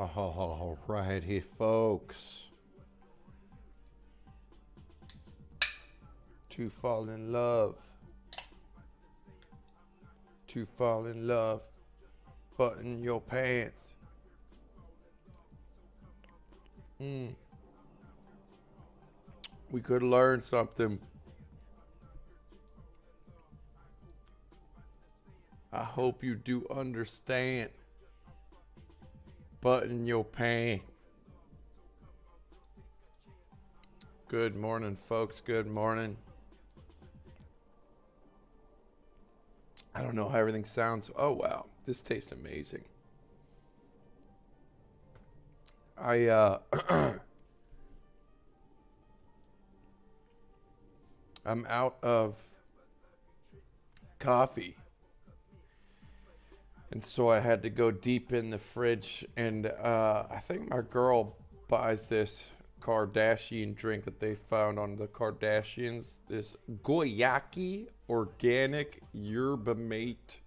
All righty, folks. To fall in love. To fall in love. Button your pants. We could learn something. I hope you do understand. Button your pants. Good morning, folks. Good morning. I don't know how everything sounds. Oh, wow. This tastes amazing. I'm out of coffee. And so I had to go deep in the fridge. And I think my girl buys this Kardashian drink that they found on the Kardashians. This Goyaki organic yerba mate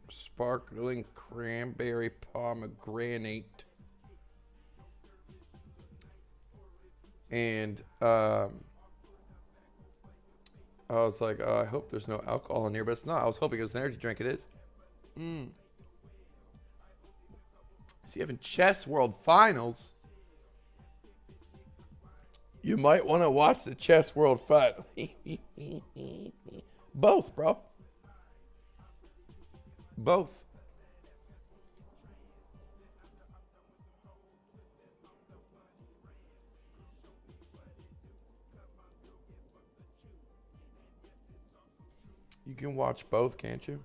sparkling cranberry pomegranate. And I was like, oh, I hope there's no alcohol in here, but it's not. I was hoping it was an energy drink. It is. So you having chess world finals? You might want to watch the chess world final. Both, bro. Both. You can watch both, can't you?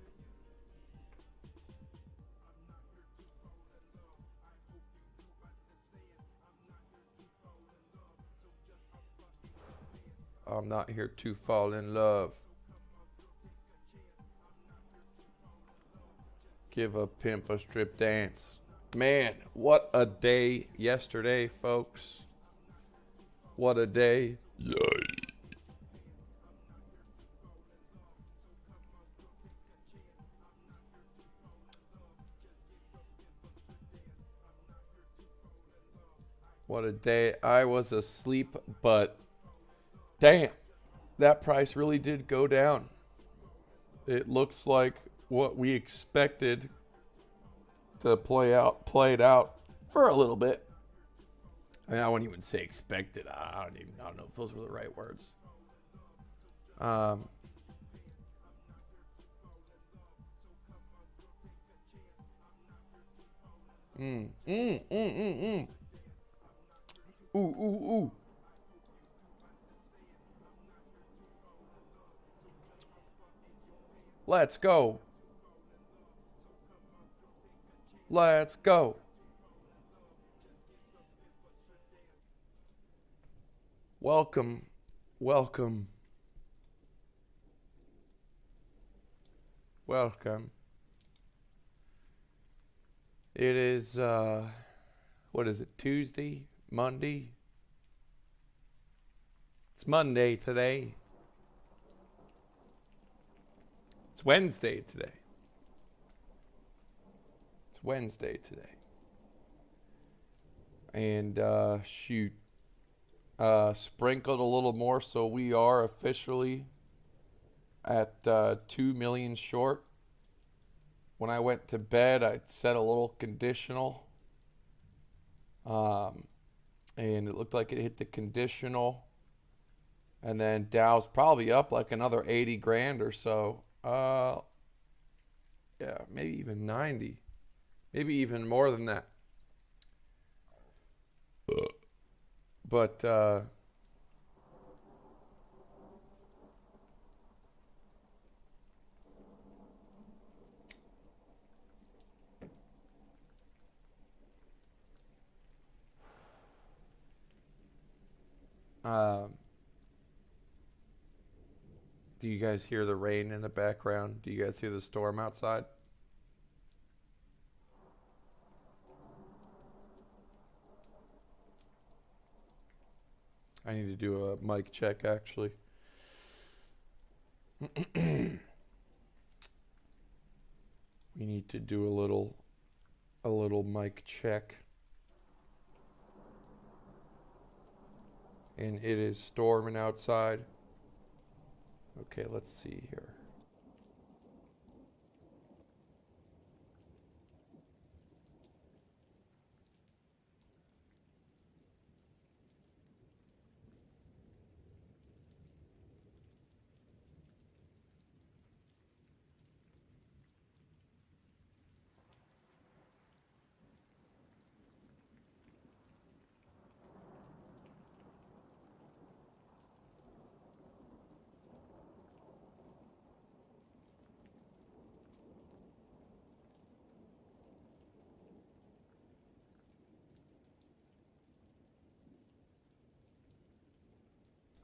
I'm not here to fall in love. Give a pimp a strip dance. Man, what a day yesterday, folks. What a day. Yay. What a day. I was asleep, but damn, that price really did go down. It looks like what we expected to played out for a little bit. I mean, I wouldn't even say expected. I don't know if those were the right words. Ooh. Let's go. Let's go. Welcome. Welcome. Welcome. It is, what is it, Tuesday? Monday? It's Monday today. It's Wednesday today. It's Wednesday today. And shoot. Sprinkled a little more, so we are officially at 2 million short. When I went to bed, I set a little conditional. And it looked like it hit the conditional. And then Dow's probably up like another 80 grand or so. Yeah, maybe even 90. Maybe even more than that. But do you guys hear the rain in the background? Do you guys hear the storm outside? I need to do a mic check, actually. We need to do a little a little mic check. And it is storming outside. Okay, let's see here.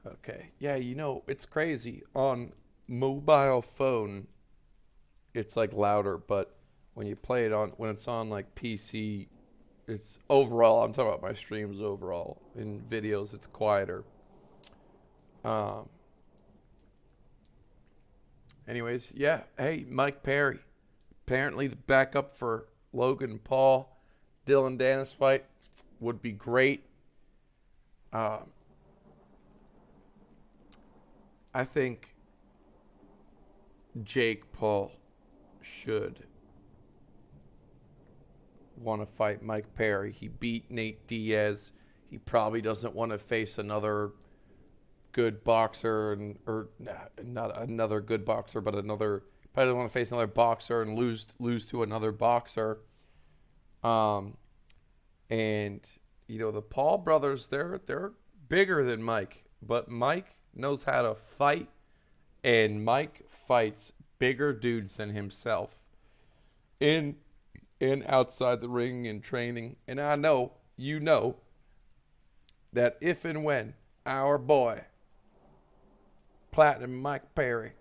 Okay. Yeah, you know, it's crazy. On mobile phone, it's like louder, but when you play it on, when it's on like PC, it's overall, I'm talking about my streams overall. In videos, it's quieter. Um, Anyways, yeah. Hey, Mike Perry. Apparently, the backup for Logan Paul, Dylan Dennis fight would be great. I think Jake Paul should want to fight Mike Perry. He beat Nate Diaz. He probably doesn't want to face another good boxer, or not another good boxer, but probably doesn't want to face another boxer and lose to another boxer. And you know, the Paul brothers, they're bigger than Mike, but Mike knows how to fight, and Mike fights bigger dudes than himself in and outside the ring in training. And I know, you know, that if and when our boy Platinum Mike Perry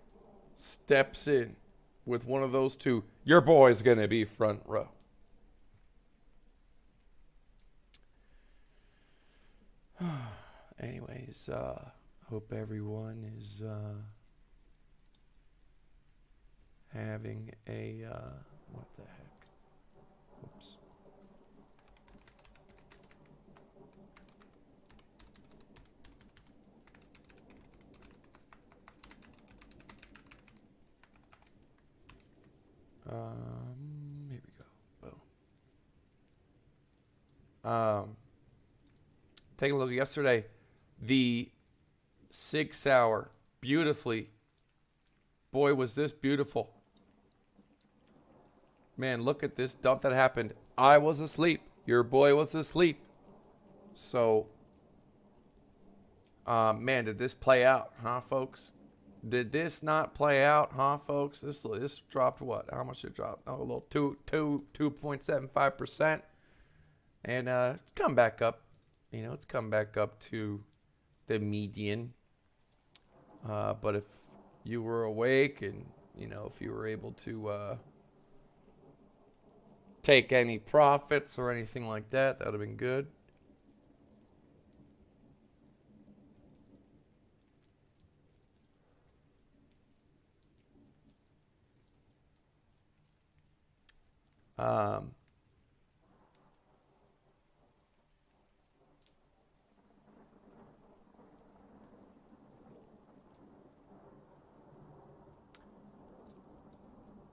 steps in with one of those two, your boy's going to be front row. Anyways, hope everyone is having a, what the heck? Oops. Here we go. Boom. Taking a look at yesterday, the 6 hour, beautifully. Boy, was this beautiful. Man, look at this dump that happened. I was asleep. Your boy was asleep. So, man, did this play out, huh, folks? Did this not play out, huh, folks? This dropped what? How much it dropped? Oh, a little 2.75%. And it's come back up. You know, it's come back up to the median. But if you were awake and, you know, if you were able to take any profits or anything like that, that would have been good.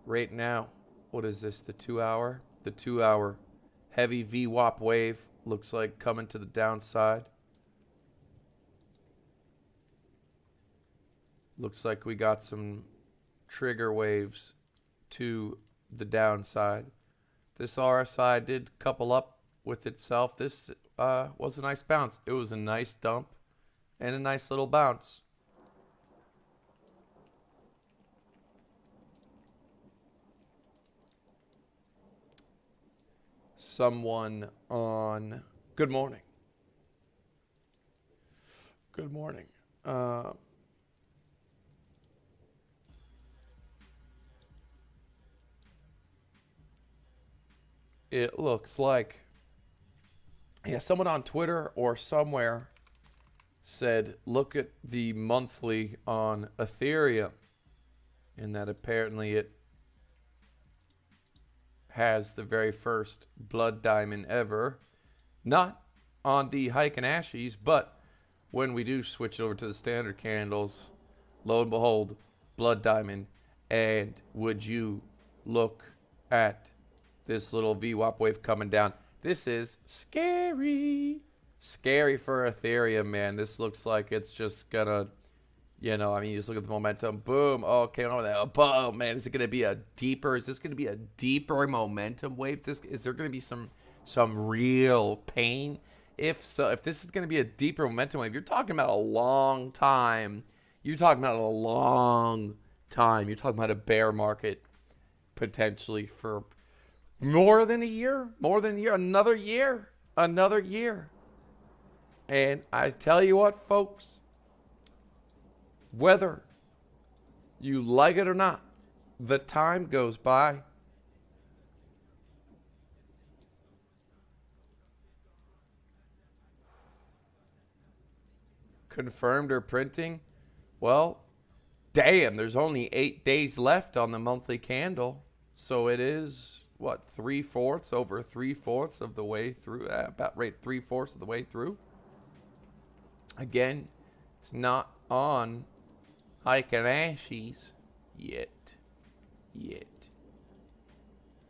Right now, what is this? The 2 hour? The 2 hour heavy VWAP wave looks like coming to the downside. Looks like we got some trigger waves to the downside. This RSI did couple up with itself. This was a nice bounce. It was a nice dump and a nice little bounce. Someone on... Good morning. Good morning. It looks like... Yeah, someone on Twitter or somewhere said, look at the monthly on Ethereum. And that apparently it has the very first blood diamond ever. Not on the Hike and Ashies, but when we do switch it over to the standard candles, lo and behold, blood diamond. And would you look at this little VWAP wave coming down? This is scary. Scary for Ethereum, man. This looks like it's just gonna, you know, I mean, you just look at the momentum. Boom. Okay, over there. Boom, man. Is it gonna be a deeper? Is this gonna be a deeper momentum wave? Is there gonna be some real pain? If so, if this is gonna be a deeper momentum wave, you're talking about a long time. You're talking about a long time. You're talking about a bear market potentially for more than a year, another year. And I tell you what, folks, whether you like it or not, the time goes by. Confirmed or printing? Well, damn, there's only 8 days left on the monthly candle. So it is, what, 3/4, over 3/4 of the way through, about right 3/4 of the way through. Again, it's not on Hike and Ashies yet.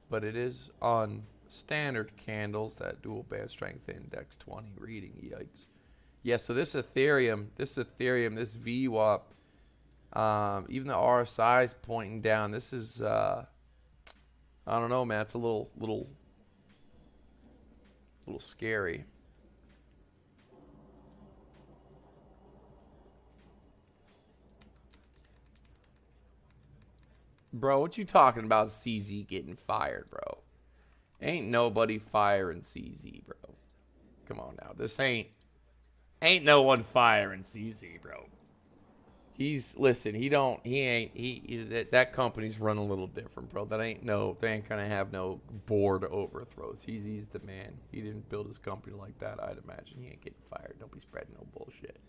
But it is on standard candles, that dual band strength index 20 reading, yikes. Yeah, so this Ethereum, this VWAP, even the RSI is pointing down. This is, I don't know, man. It's a little scary. Bro, what you talking about CZ getting fired, bro? Ain't nobody firing CZ, bro. Come on now. This ain't no one firing CZ, bro. That company's run a little different, bro. They ain't gonna have no board overthrows. He's the man. He didn't build his company like that, I'd imagine. He ain't getting fired. Don't be spreading no bullshit.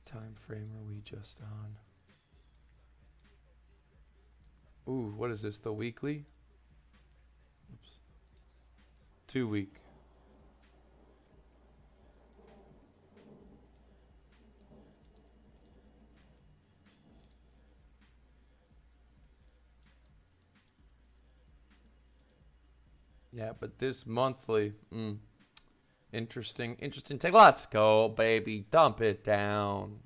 Time frame are we just on? Ooh, what is this? The weekly? Oops. 2 week. Yeah, but this monthly, interesting. Take, let's go, baby. Dump it down.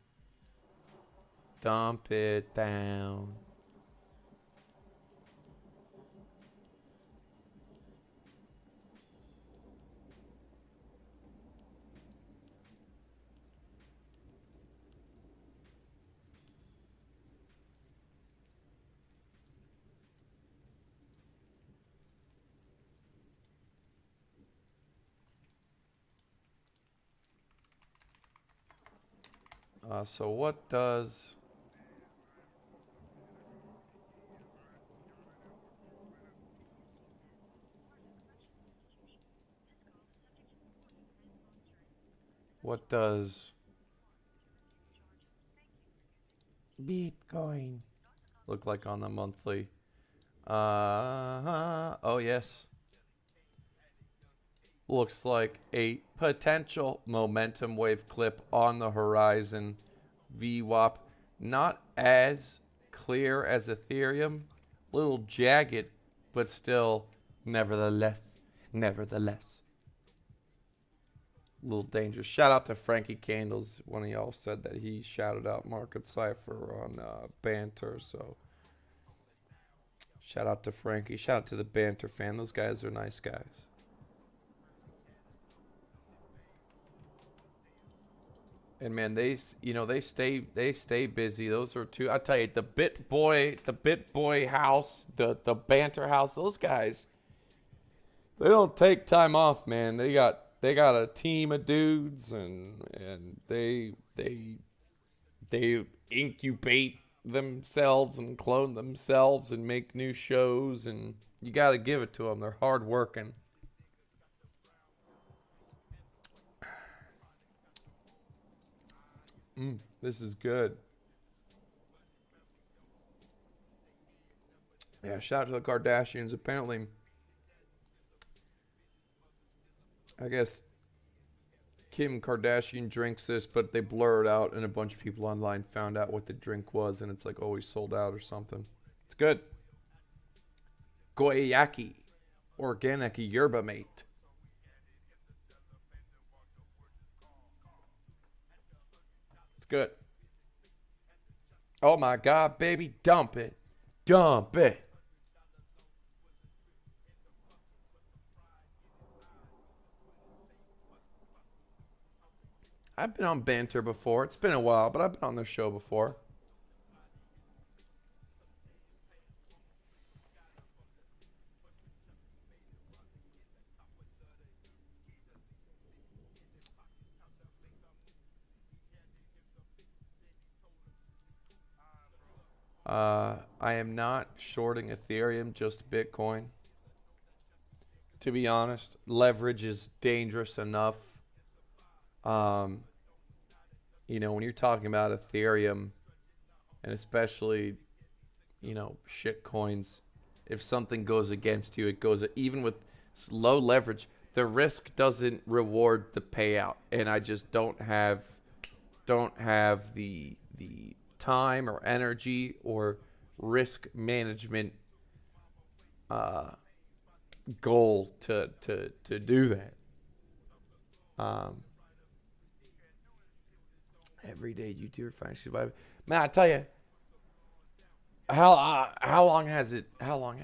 So what does... What does Bitcoin look like on the monthly? Oh, yes. Looks like a potential momentum wave clip on the horizon. VWAP, not as clear as Ethereum. Little jagged, but still, nevertheless. Little dangerous. Shout out to Frankie Candles. One of y'all said that he shouted out Market Cypher on Banter. So shout out to Frankie. Shout out to the Banter fan. Those guys are nice guys. And man, they stay busy. Those are two. I tell you, the BitBoy house, the Banter house. Those guys, they don't take time off, man. They got a team of dudes, and they incubate themselves and clone themselves and make new shows, and you got to give it to them. They're hard working. This is good. Yeah, shout out to the Kardashians. Apparently, I guess Kim Kardashian drinks this, but they blur it out, and a bunch of people online found out what the drink was, and it's like always sold out or something. It's good. Goyaki, organic yerba mate. It's good. Oh my God, baby, dump it. Dump it. I've been on Banter before. It's been a while, but I've been on their show before. I am not shorting Ethereum, just Bitcoin. To be honest, leverage is dangerous enough. You know, when you're talking about Ethereum, and especially, you know, shit coins, if something goes against you, it goes, even with low leverage, the risk doesn't reward the payout. And I just don't have the time or energy or risk management goal to do that. Everyday YouTuber financial advice. Man, I tell you, how long has it been? How long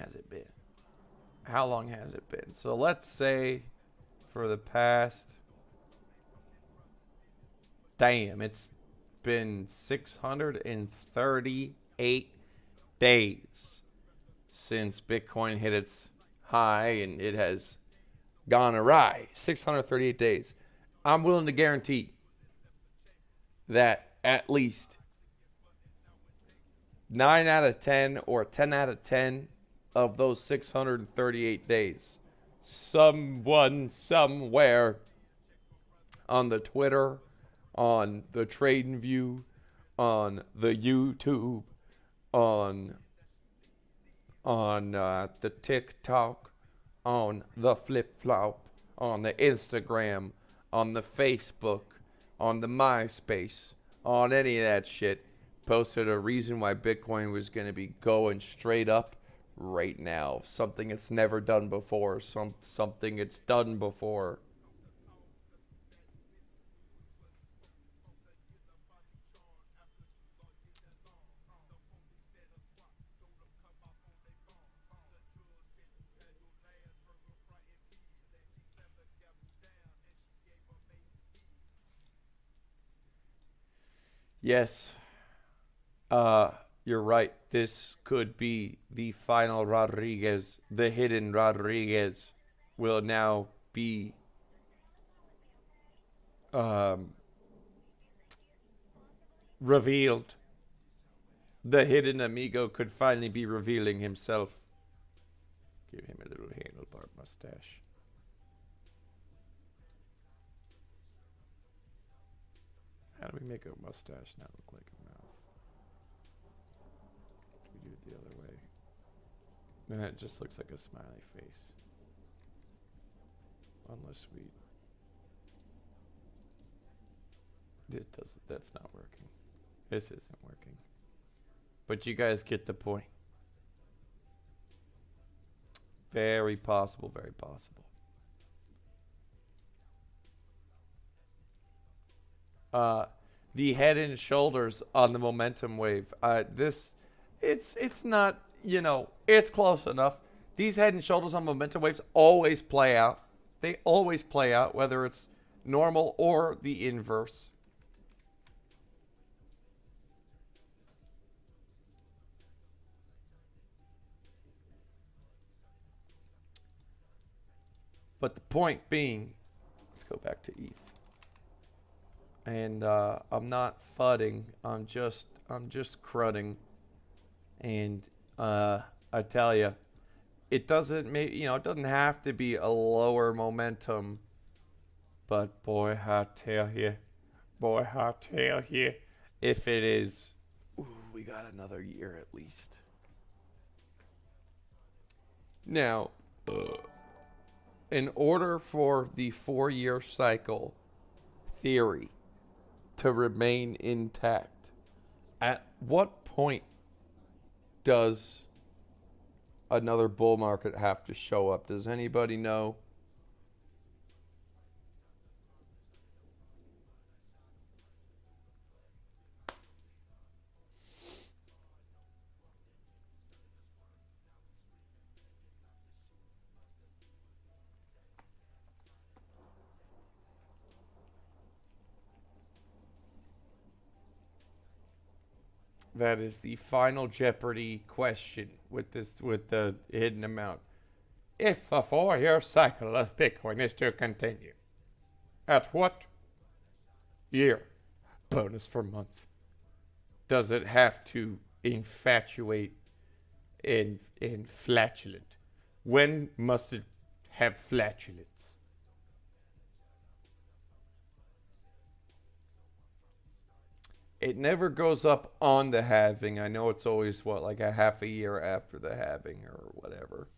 has it been? So let's say for the past, damn, it's been 638 days since Bitcoin hit its high, and it has gone awry. 638 days. I'm willing to guarantee that at least 9 out of 10 or 10 out of 10 of those 638 days, someone somewhere on the Twitter, on the TradingView, on the YouTube, on the TikTok, on the Flip Flop, on the Instagram, on the Facebook, on the MySpace, on any of that shit, posted a reason why Bitcoin was going to be going straight up right now. Something it's never done before. Something it's done before. Yes. You're right. This could be the final Rodriguez. The hidden Rodriguez will now be revealed. The hidden amigo could finally be revealing himself. Give him a little handlebar mustache. How do we make a mustache not look like a mouth? We do it the other way. Then it just looks like a smiley face. Unless we... It doesn't. That's not working. This isn't working. But you guys get the point. Very possible, very possible. The head and shoulders on the momentum wave. It's not, you know, it's close enough. These head and shoulders on momentum waves always play out. They always play out, whether it's normal or the inverse. But the point being, let's go back to ETH. And I'm not fudding. I'm just I'm just crudding. And I tell you, it doesn't make, it doesn't have to be a lower momentum. But boy, I tell you, if it is, ooh, we got another year at least. Now, in order for the 4-year cycle theory to remain intact, at what point does another bull market have to show up? Does anybody know? That is the final Jeopardy question with the hidden amount. If a 4-year cycle of Bitcoin is to continue, at what year, bonus for month, does it have to infatuate in flatulent? When must it have flatulence? It never goes up on the halving. I know it's always, like a half a year after the halving or whatever.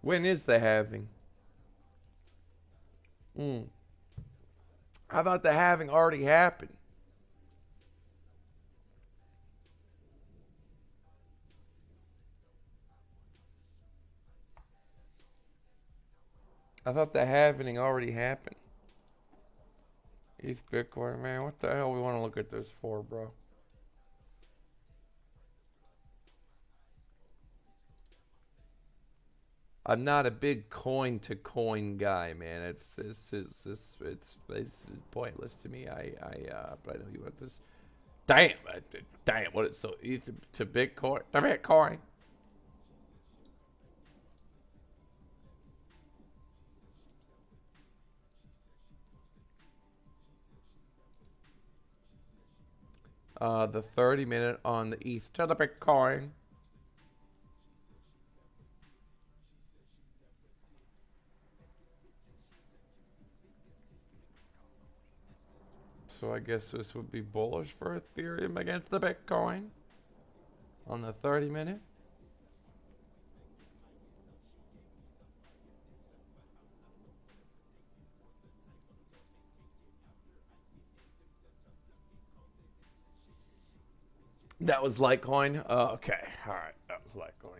When is the halving? I thought the halving already happened. I thought the halving already happened. ETH Bitcoin, man. What the hell we want to look at this for, bro? I'm not a big coin to coin guy, man. It's pointless to me. But I know you want this. Damn, what is so ETH to Bitcoin? To Bitcoin. The 30-minute on the ETH to the Bitcoin. So I guess this would be bullish for Ethereum against the Bitcoin on the 30-minute. That was Litecoin? Okay. All right. That was Litecoin.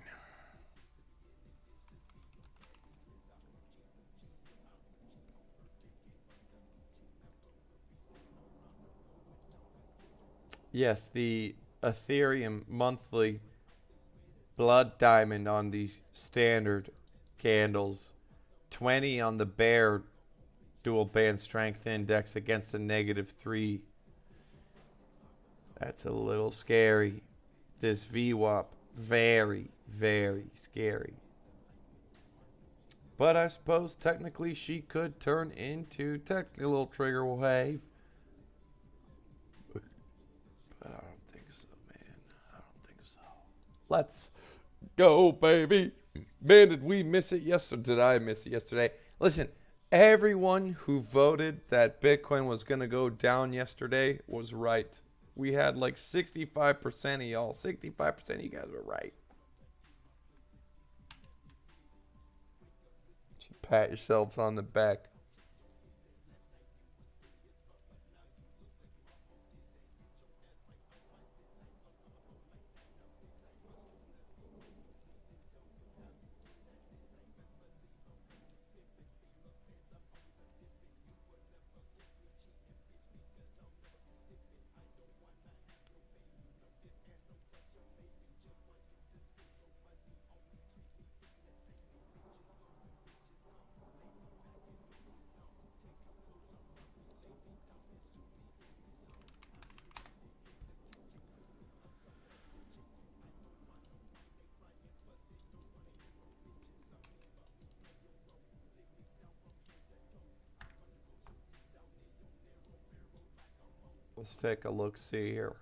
Yes, the Ethereum monthly blood diamond on these standard candles. 20 on the bear dual band strength index against a -3. That's a little scary. This VWAP, very, very scary. But I suppose technically she could turn into technically a little trigger wave. But I don't think so, man. I don't think so. Let's go, baby. Man, did we miss it yesterday? Did I miss it yesterday? Listen, everyone who voted that Bitcoin was going to go down yesterday was right. We had like 65% of y'all. 65% of you guys were right. Pat yourselves on the back. Let's take a look, see here.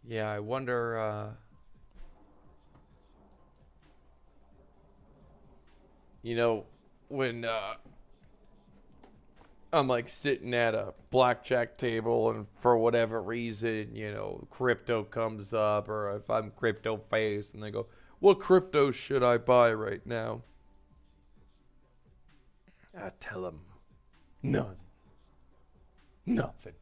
Yeah, I wonder, you know, when I'm like sitting at a blackjack table and for whatever reason, you know, crypto comes up, or if I'm crypto face and they go, what crypto should I buy right now? I tell them, none. Nothing.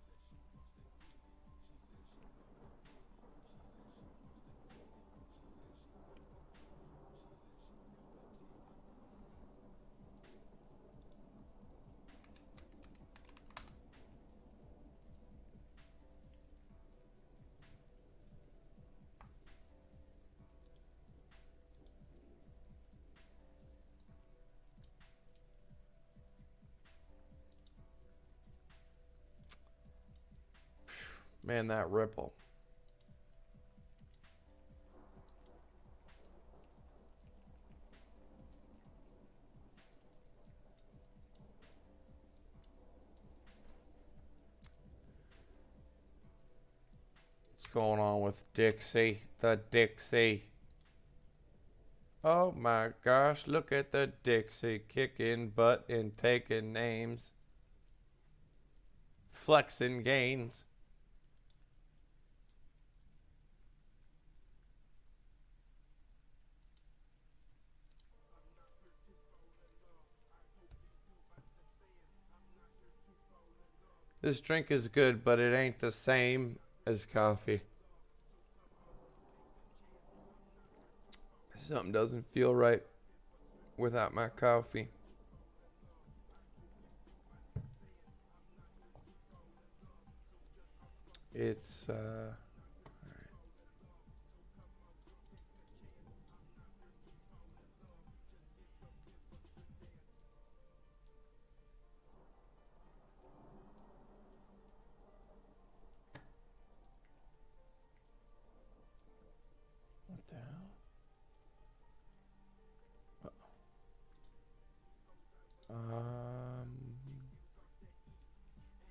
Man, that Ripple. What's going on with Dixie? The Dixie. Oh my gosh, look at the Dixie kicking butt and taking names. Flexing gains. This drink is good, but it ain't the same as coffee. Something doesn't feel right without my coffee. It's what the hell?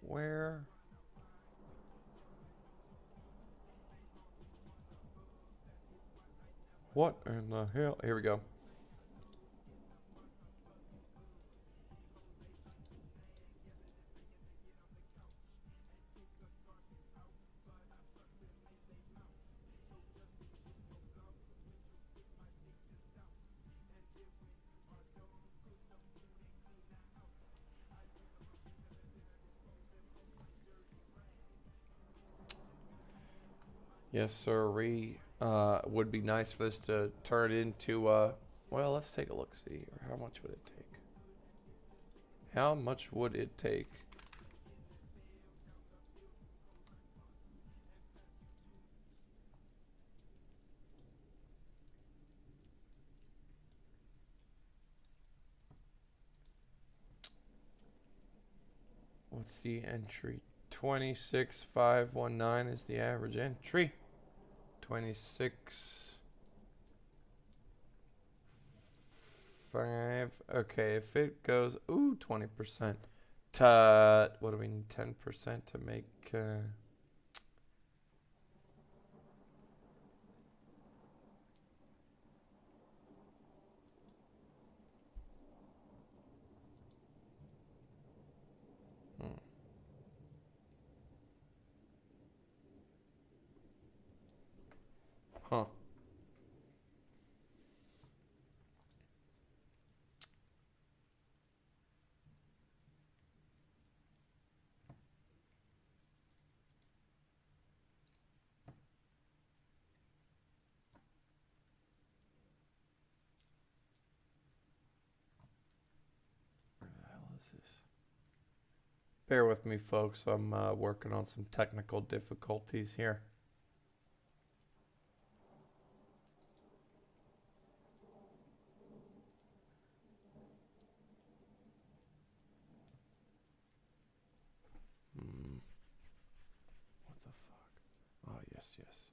Where? What in the hell? Here we go. Yes, sir. Would be nice for this to turn into, well, let's take a look, see here. How much would it take? How much would it take? What's the entry? 26,519 is the average entry. 26. 5. Okay, if it goes, ooh, 20%. What do we need? 10% to make. Huh. Where the hell is this? Bear with me, folks. I'm working on some technical difficulties here. yes.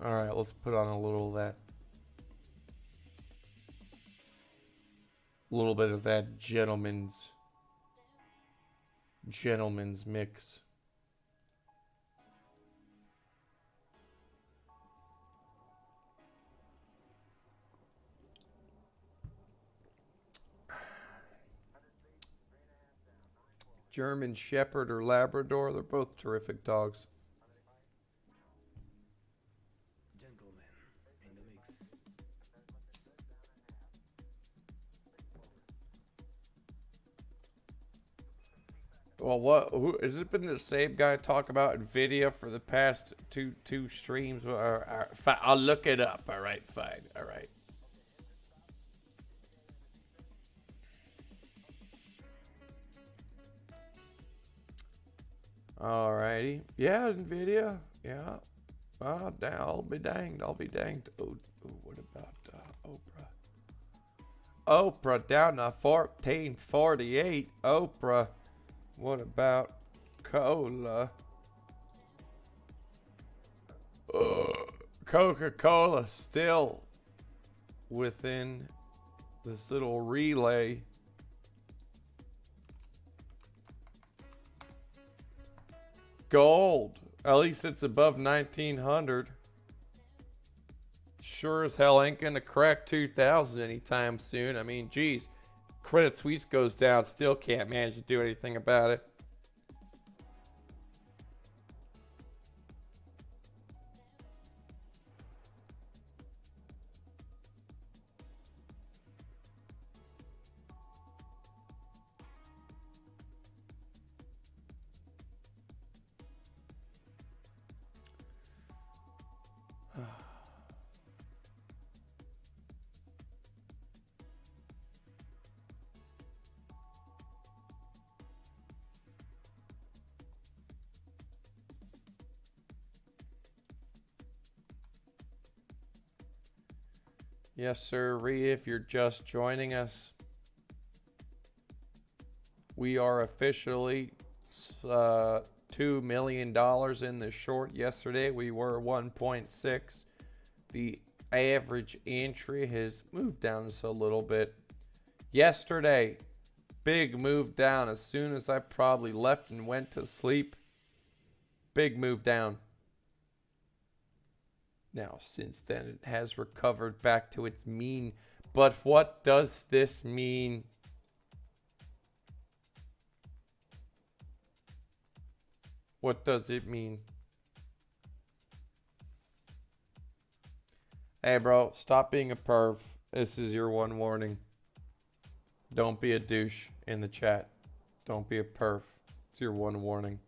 All right, let's put on a little of that. A little bit of that gentleman's mix. German Shepherd or Labrador, they're both terrific dogs. Gentleman in the mix. Well, who has it been the same guy talk about Nvidia for the past two streams? I'll look it up. All right, fine. All right. Alrighty. Yeah, Nvidia. Yeah. Oh, I'll be danged. I'll be danged. Oh, what about Oprah? Oprah down to 1448. Oprah. What about cola? Coca-Cola still within this little relay. Gold. At least it's above 1900. Sure as hell ain't gonna crack 2000 anytime soon. I mean, geez. Credit Suisse goes down, still can't manage to do anything about it. Yes, sir. If you're just joining us, we are officially $2 million in the short. Yesterday, we were 1.6. The average entry has moved down just a little bit. Yesterday, big move down as soon as I probably left and went to sleep. Big move down. Now, since then, it has recovered back to its mean. But what does this mean? What does it mean? Hey, bro, stop being a perv. This is your one warning. Don't be a douche in the chat. Don't be a perv. It's your one warning.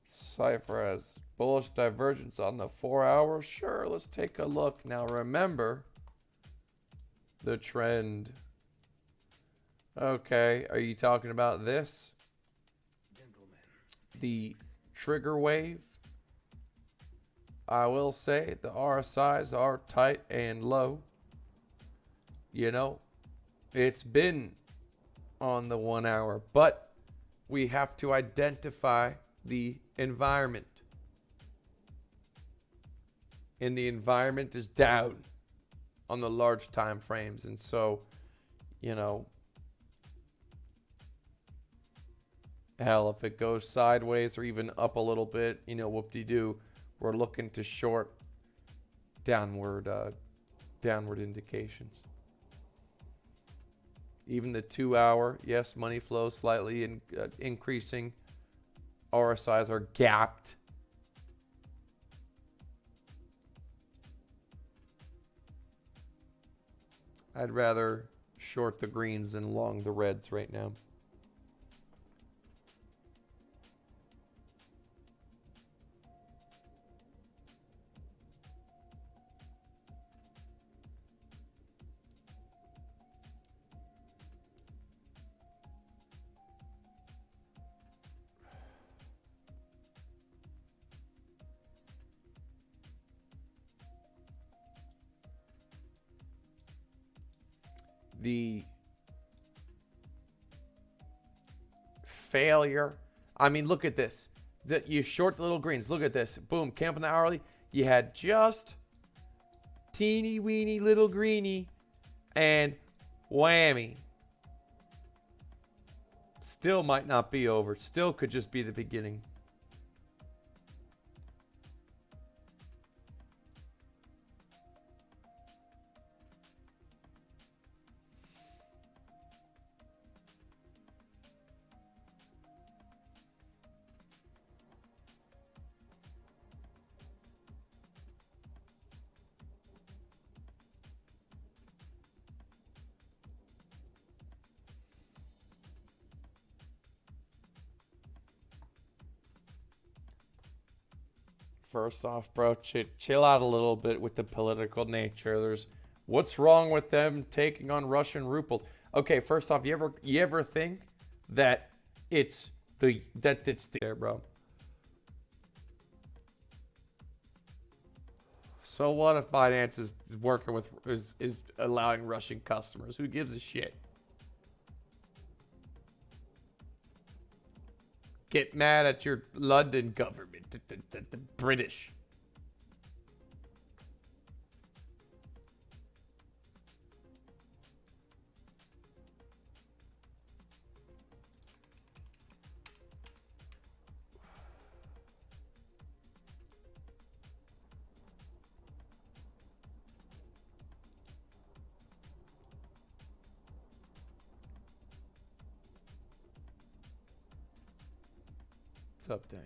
Cypher has bullish divergence on the 4 hours. Sure, let's take a look. Now remember the trend. Okay, are you talking about this? Gentlemen. The trigger wave? I will say the RSIs are tight and low. You know, it's been on the 1 hour, but we have to identify the environment. And the environment is down on the large time frames. And so, you know, hell, if it goes sideways or even up a little bit, you know, whoop-de-doo, we're looking to short downward indications. Even the 2 hour, yes, money flow slightly increasing. RSIs are gapped. I'd rather short the greens and long the reds right now. the failure. I mean, look at this. That you short the little greens. Look at this. Boom, camping the hourly. You had just teeny weeny little greeny and whammy. Still might not be over. Still could just be the beginning. First off, bro, chill out a little bit with the political nature. There's what's wrong with them taking on Russian rubles? Okay, first off, you ever think that it's there, bro? So what if Binance is working with is allowing Russian customers? Who gives a shit? Get mad at your London government, the British. What's up, Dang?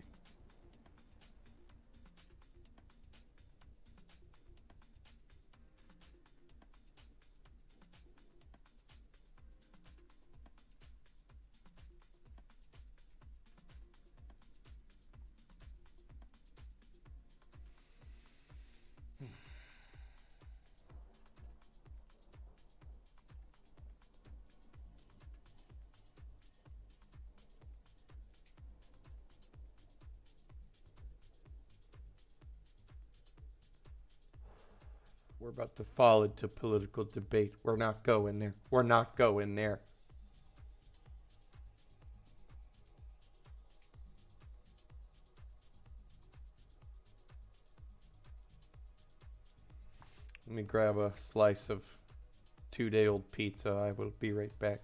We're about to fall into political debate. We're not going there. We're not going there. Let me grab a slice of 2-day-old pizza. I will be right back.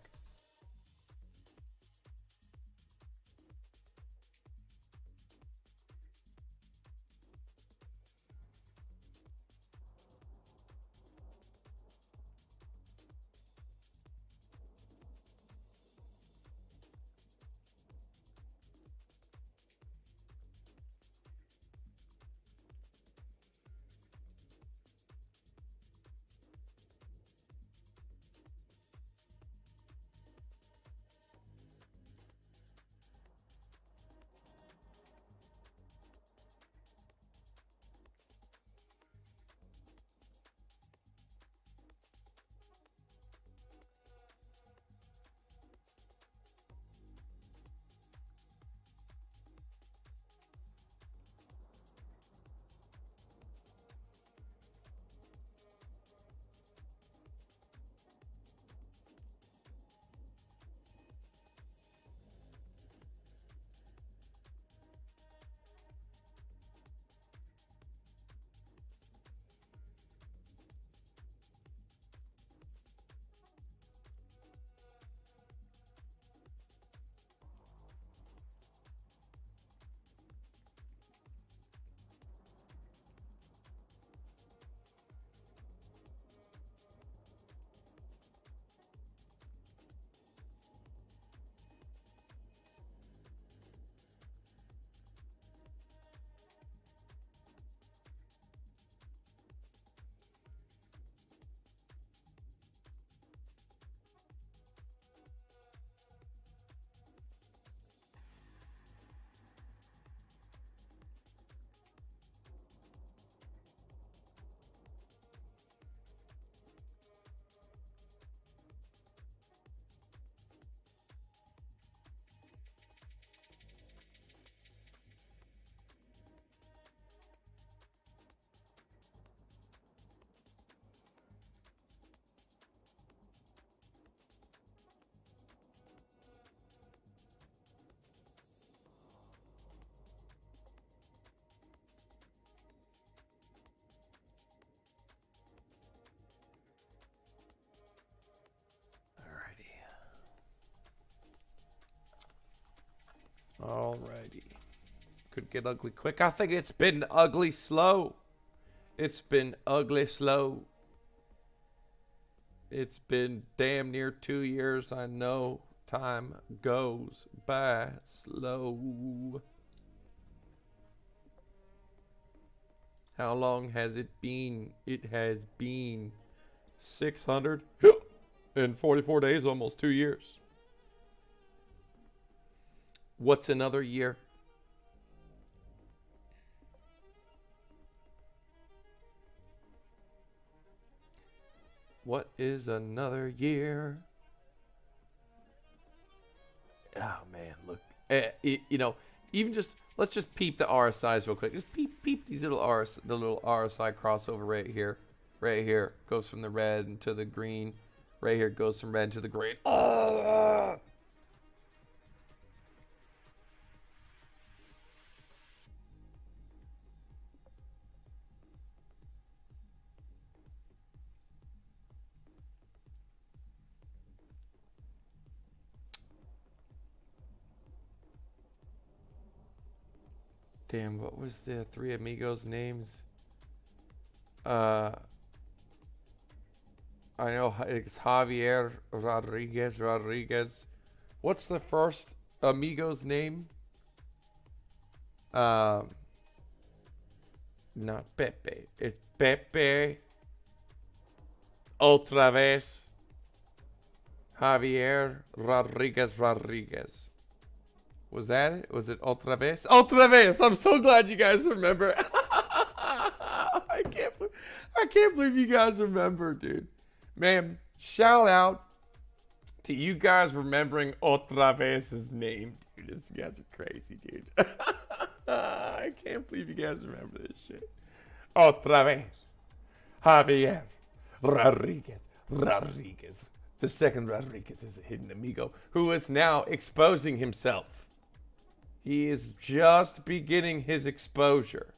Alrighty. Could get ugly quick. I think it's been ugly slow. It's been ugly slow. It's been damn near 2 years. I know time goes by slow. How long has it been? It has been 644 days, almost 2 years. What's another year? What is another year? Oh man, look. You know, even just let's just peep the RSIs real quick. Just peep these little the little RSI crossover right here. Right here goes from the red into the green. Right here goes from red to the green. Oh! Damn, what was the three amigos' names? I know it's Javier Rodriguez. What's the first amigo's name? Not Pepe. It's Pepe. Otra vez. Javier Rodriguez. Was that it? Was it otra vez? Otra vez! I'm so glad you guys remember. I can't believe you guys remember, dude. Man, shout out to you guys remembering otra vez's name, dude. You guys are crazy, dude. I can't believe you guys remember this shit. Otra vez. Javier Rodriguez. The second Rodriguez is a hidden amigo who is now exposing himself. He is just beginning his exposure.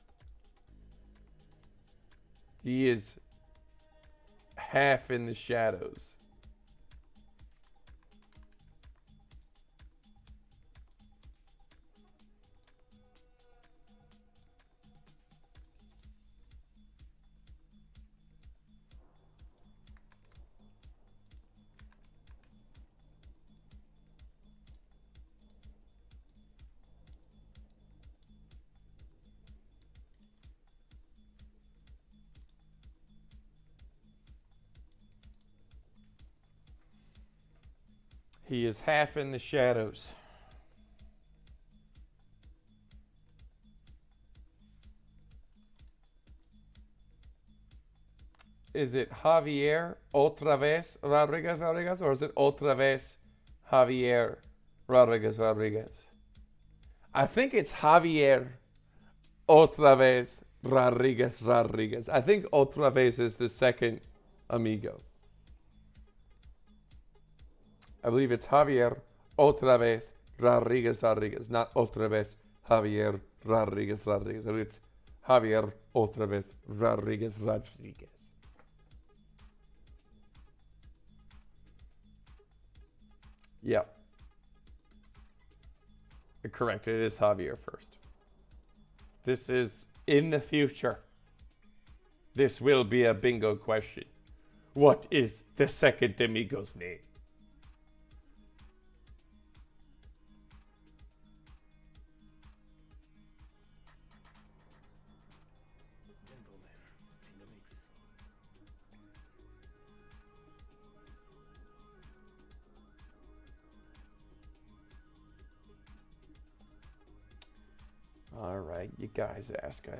He is half in the shadows. He is half in the shadows. Is it Javier otra vez Rodriguez, or is it otra vez Javier Rodriguez? I think it's Javier otra vez Rodriguez. I think otra vez is the second amigo. I believe it's Javier otra vez Rodriguez, not otra vez Javier Rodriguez. I believe it's Javier otra vez Rodriguez. Yep. Correct. It is Javier first. This is in the future. This will be a bingo question. What is the second amigo's name? All right, you guys ask. I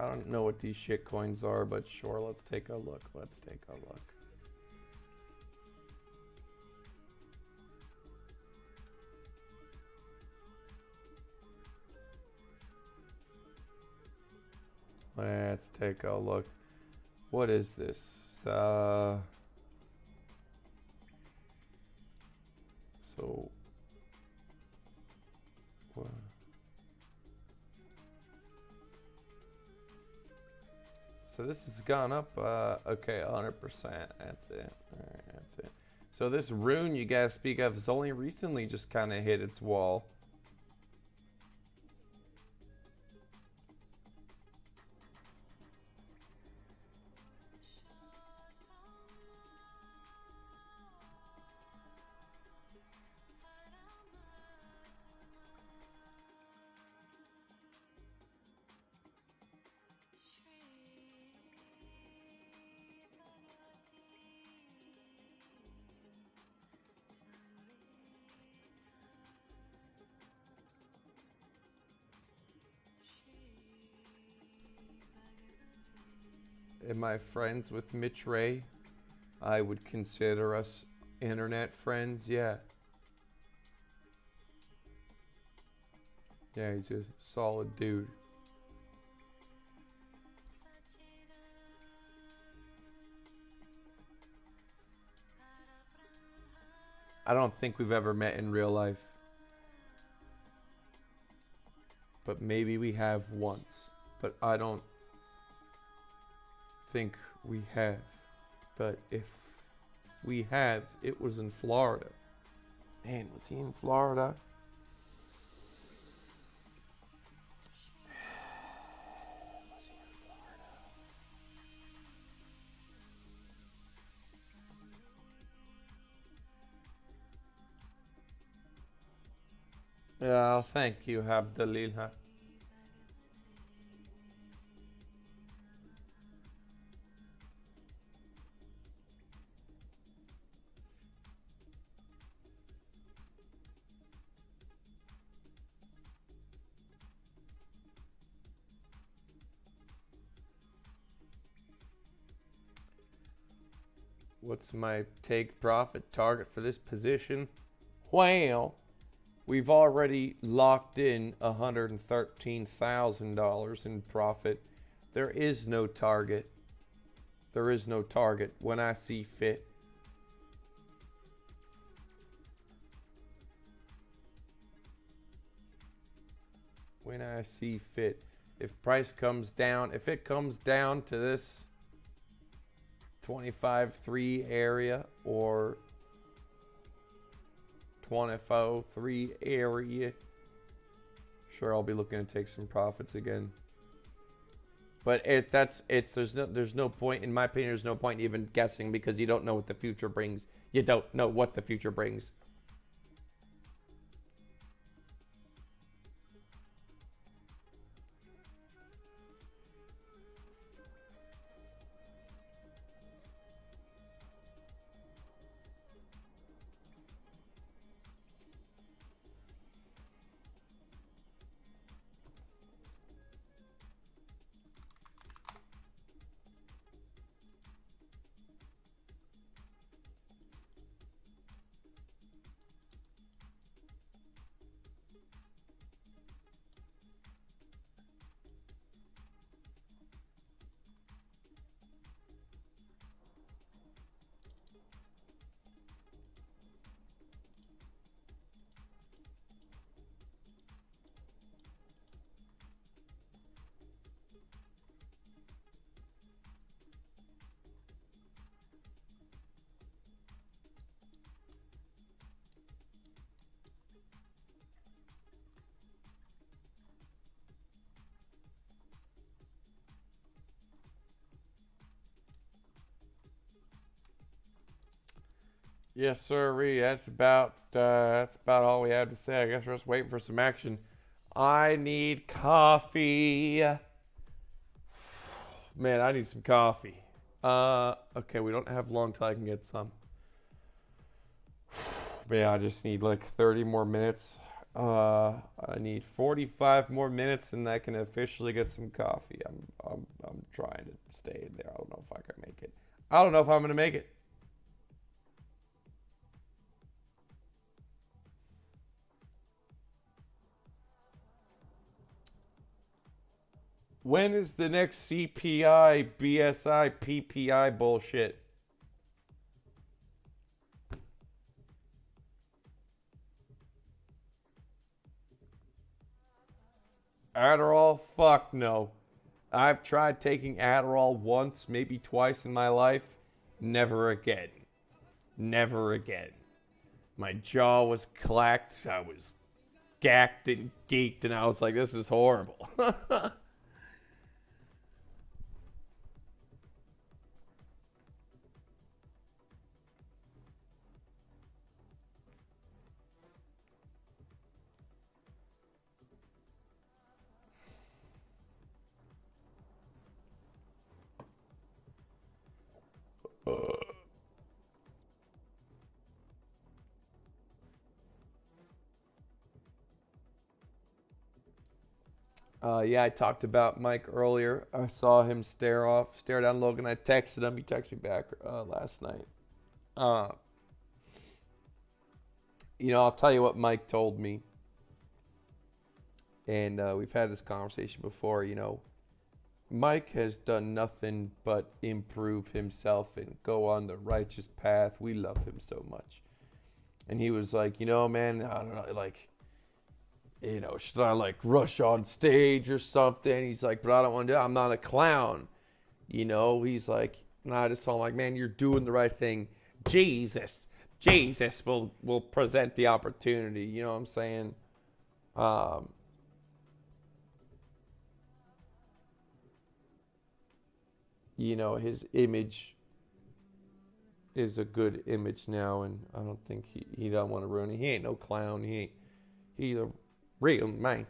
don't know what these shit coins are, but sure, let's take a look. Let's take a look. What is this? So what? So this has gone up, okay, 100%. That's it. All right, that's it. So this Rune you guys speak of has only recently just kind of hit its wall. Am I friends with Mitch Ray? I would consider us internet friends, yeah. Yeah, he's a solid dude. I don't think we've ever met in real life. But maybe we have once. But I don't think we have. But if we have, it was in Florida. Man, was he in Florida? Was he in Florida? Yeah, thank you, Abdalilha. What's my take profit target for this position? Well, we've already locked in $113,000 in profit. There is no target. There is no target when I see fit. When I see fit. If price comes down, if it comes down to this 25.3 area or 24.3 area, sure, I'll be looking to take some profits again. But there's no point, in my opinion, there's no point even guessing, because you don't know what the future brings. You don't know what the future brings. Yes, sir. That's about all we have to say. I guess we're just waiting for some action. I need coffee. Man, I need some coffee. Okay, we don't have long till I can get some. Man, I just need like 30 more minutes. I need 45 more minutes, and I can officially get some coffee. I'm trying to stay in there. I don't know if I can make it. I don't know if I'm gonna make it. When is the next CPI, BSI, PPI bullshit? Adderall? Fuck no. I've tried taking Adderall once, maybe twice in my life. Never again. Never again. My jaw was clacked. I was gacked and geeked, and I was like, this is horrible. Yeah, I talked about Mike earlier. I saw him stare down Logan. I texted him. He texted me back last night. I'll tell you what Mike told me. And we've had this conversation before. Mike has done nothing but improve himself and go on the righteous path. We love him so much. And he was like, man, I don't know, like, should I like rush on stage or something? He's like, but I don't want to do it. I'm not a clown. He's like, and I just told him, like, man, you're doing the right thing. Jesus will present the opportunity. You know what I'm saying? His image is a good image now, and I don't think he don't want to ruin it. He ain't no clown. He's a real man.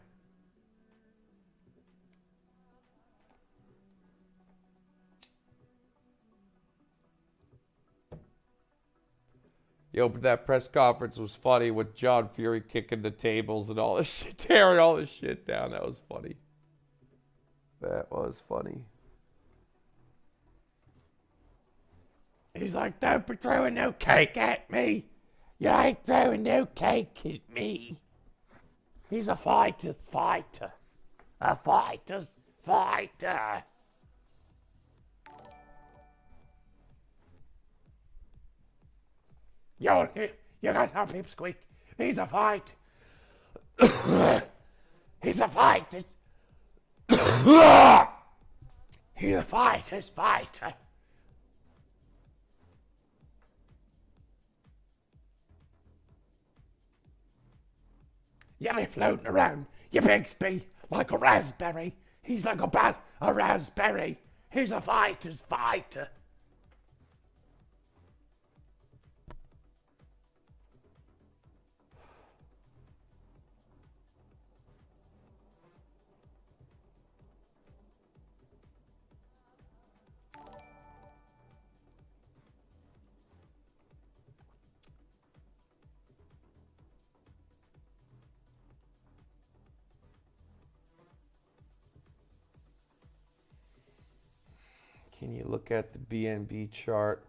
Yo, but that press conference was funny with John Fury kicking the tables and all this shit, tearing all this shit down. That was funny. That was funny. He's like, don't be throwing no cake at me. You ain't throwing no cake at me. He's a fighter's fighter. A fighter's fighter. You got no pipsqueak. He's a fight. He's a fighter's. He's a fighter's fighter. You be floating around, you Bigsby, like a raspberry. He's like a raspberry. He's a fighter's fighter. Can you look at the BNB chart?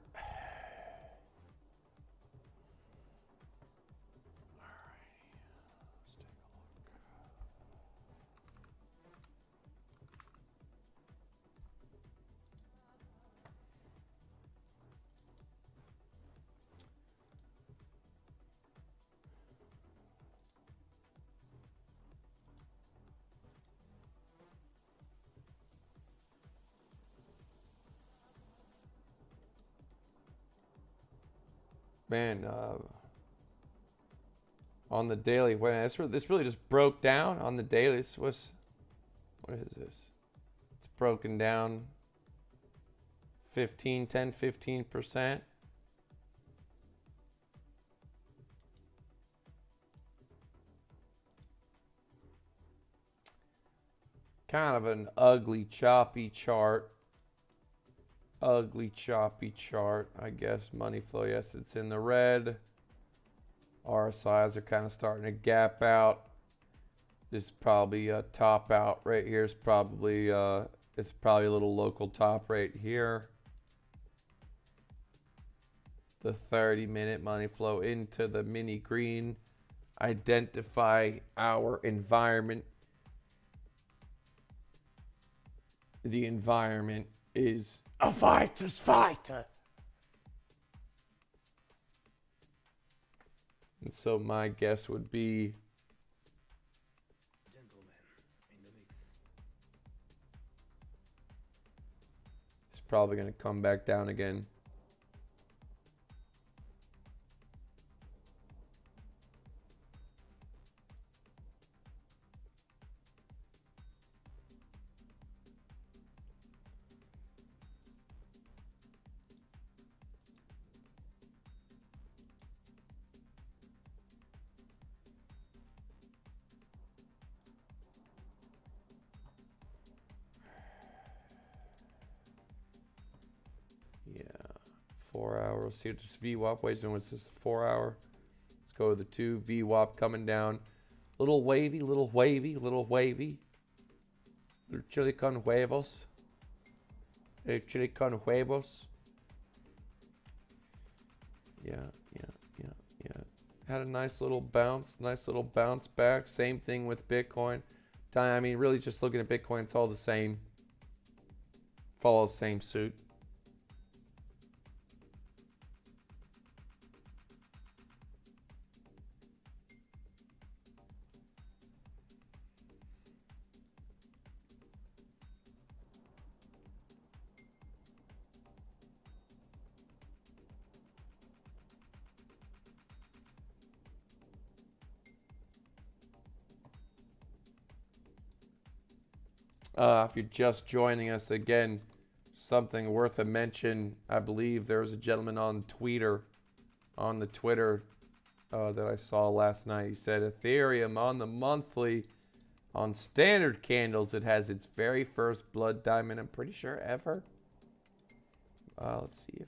Man, on the daily, this really just broke down on the daily. What is this? It's broken down 15%. Kind of an ugly, choppy chart. Ugly, choppy chart, I guess. Money flow, yes, it's in the red. RSIs are kind of starting to gap out. This is probably a top out right here. It's probably a little local top right here. The 30-minute money flow into the mini green. Identify our environment. The environment is a fighter's fighter. And so my guess would be Gentlemen in the mix. it's probably going to come back down again. Yeah, 4 hour. Let's see what this VWAP weighs in. What's this? 4 hour. Let's go to the 2 VWAP coming down. Little wavy, little wavy, little wavy. Chili con huevos. Chili con huevos. Yeah. Had a nice little bounce back. Same thing with Bitcoin. I mean, really just looking at Bitcoin, it's all the same. Follow the same suit. If you're just joining us again, something worth a mention. I believe there was a gentleman on Twitter, that I saw last night. He said Ethereum on the monthly, on standard candles, it has its very first blood diamond. I'm pretty sure ever. Let's see if.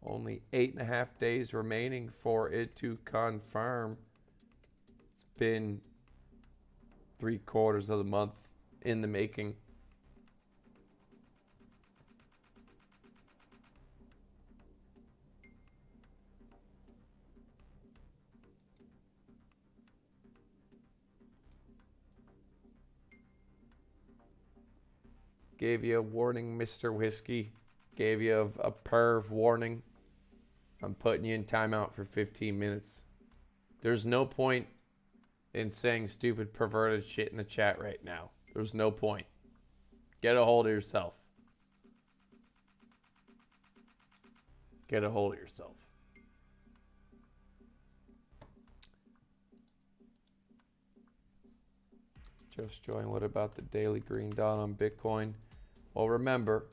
Only 8.5 days remaining for it to confirm. It's been 3/4 of the month in the making. Gave you a warning, Mr. Whiskey. Gave you a perv warning. I'm putting you in timeout for 15 minutes. There's no point in saying stupid, perverted shit in the chat right now. There's no point. Get a hold of yourself. Get a hold of yourself. Just join. What about the daily green dot on Bitcoin? Well, remember,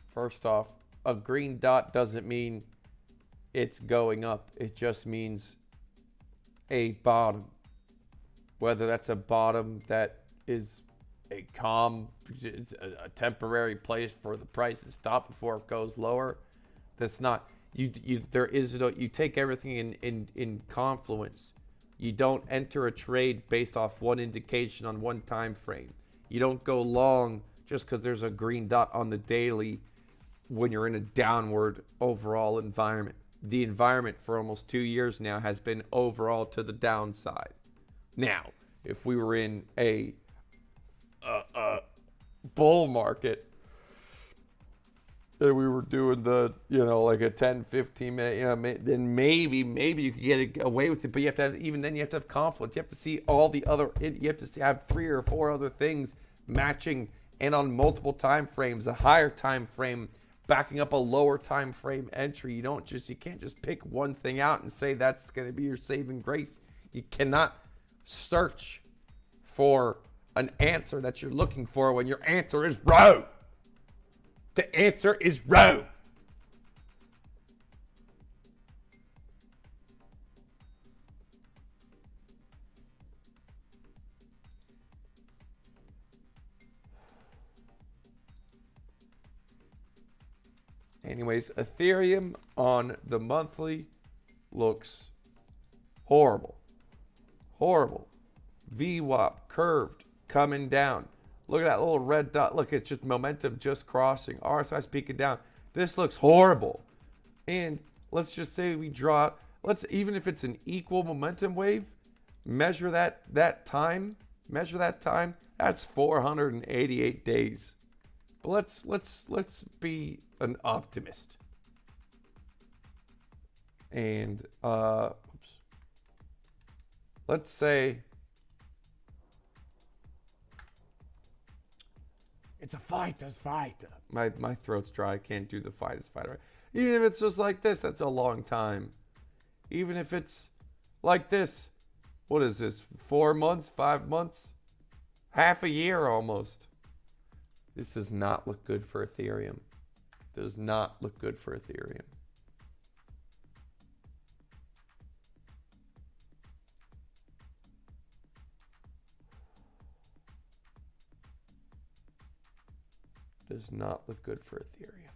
first off, a green dot doesn't mean it's going up. It just means a bottom. Whether that's a bottom that is a it's a temporary place for the price to stop before it goes lower. That's not you take everything in confluence. You don't enter a trade based off one indication on one time frame. You don't go long just because there's a green dot on the daily when you're in a downward overall environment. The environment for almost 2 years now has been overall to the downside. Now, if we were in a bull market and we were doing the, like a 10, 15 minute, then maybe you could get away with it. But you have to have, even then you have to have confidence. You have to see all the other, you have to have 3 or 4 other things matching and on multiple time frames, a higher time frame backing up a lower time frame entry. You can't just pick one thing out and say that's going to be your saving grace. You cannot search for an answer that you're looking for when your answer is wrong. The answer is wrong. Anyways, Ethereum on the monthly looks horrible. Horrible. VWAP curved, coming down. Look at that little red dot. Look, it's just momentum just crossing. RSI's peaking down. This looks horrible. And let's just say we draw, even if it's an equal momentum wave, measure that time. That's 488 days. But let's be an optimist. And let's say it's a fight. My throat's dry. I can't do the fight. Right? Even if it's just like this, that's a long time. Even if it's like this, what is this? 4 months, 5 months, half a year almost. This does not look good for Ethereum. Does not look good for Ethereum. Does not look good for Ethereum.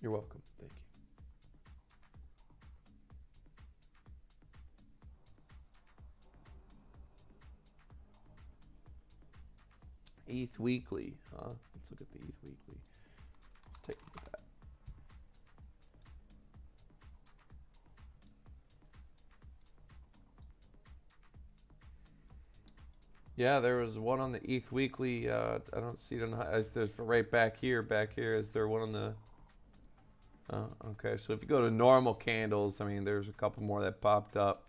You're welcome. Thank you. ETH Weekly, huh? Let's look at the ETH Weekly. Let's take a look at that. Yeah, there was one on the ETH Weekly. I don't see it on the, there's right back here. Back here, is there one on the? Okay, so if you go to normal candles, I mean, there's a couple more that popped up.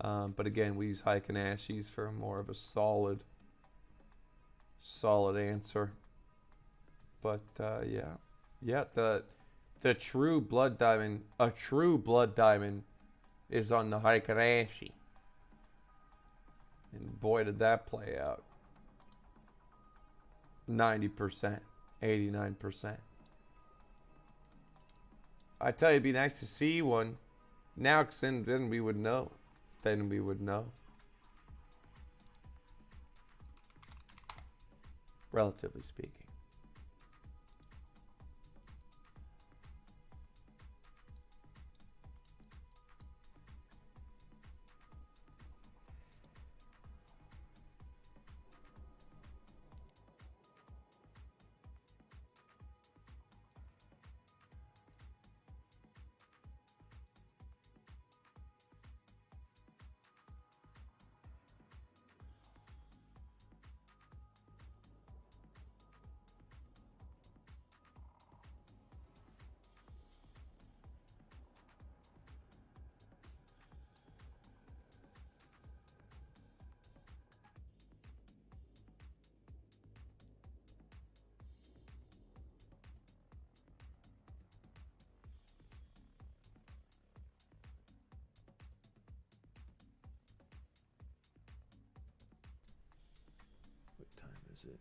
But again, we use Heikenashi's for more of a solid answer. But yeah, the true blood diamond, a true blood diamond, is on the Heikenashi. And boy, did that play out. 90%, 89%. I tell you, it'd be nice to see one now, because then we would know. Then we would know. Relatively speaking. It.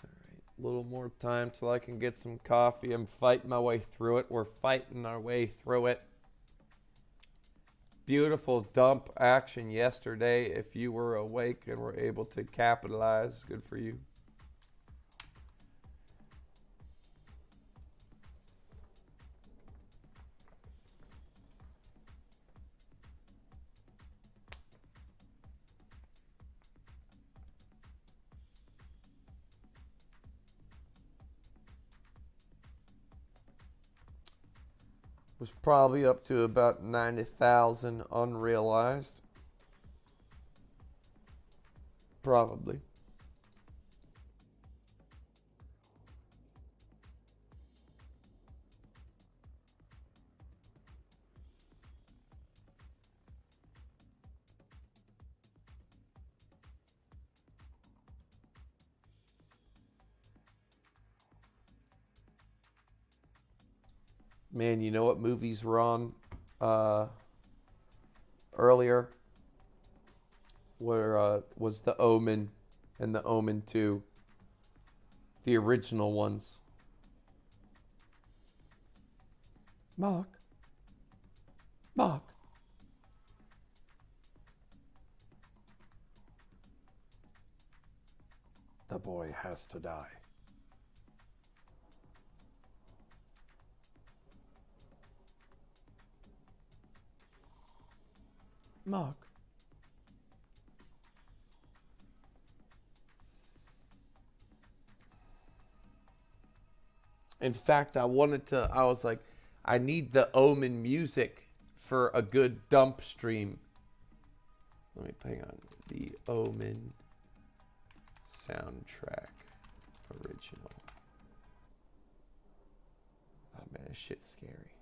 All right, a little more time till I can get some coffee. I'm fighting my way through it. We're fighting our way through it. Beautiful dump action yesterday. If you were awake and were able to capitalize, good for you. Was probably up to about 90,000 unrealized. Probably. Man, you know what movies were on earlier? Where was The Omen and The Omen 2. The original ones. Mark. The boy has to die. Mark. In fact, I was like, I need the Omen music for a good dump stream. Let me hang on. The Omen soundtrack original. Oh man, this shit's scary.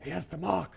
He has the mark.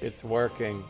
It's working.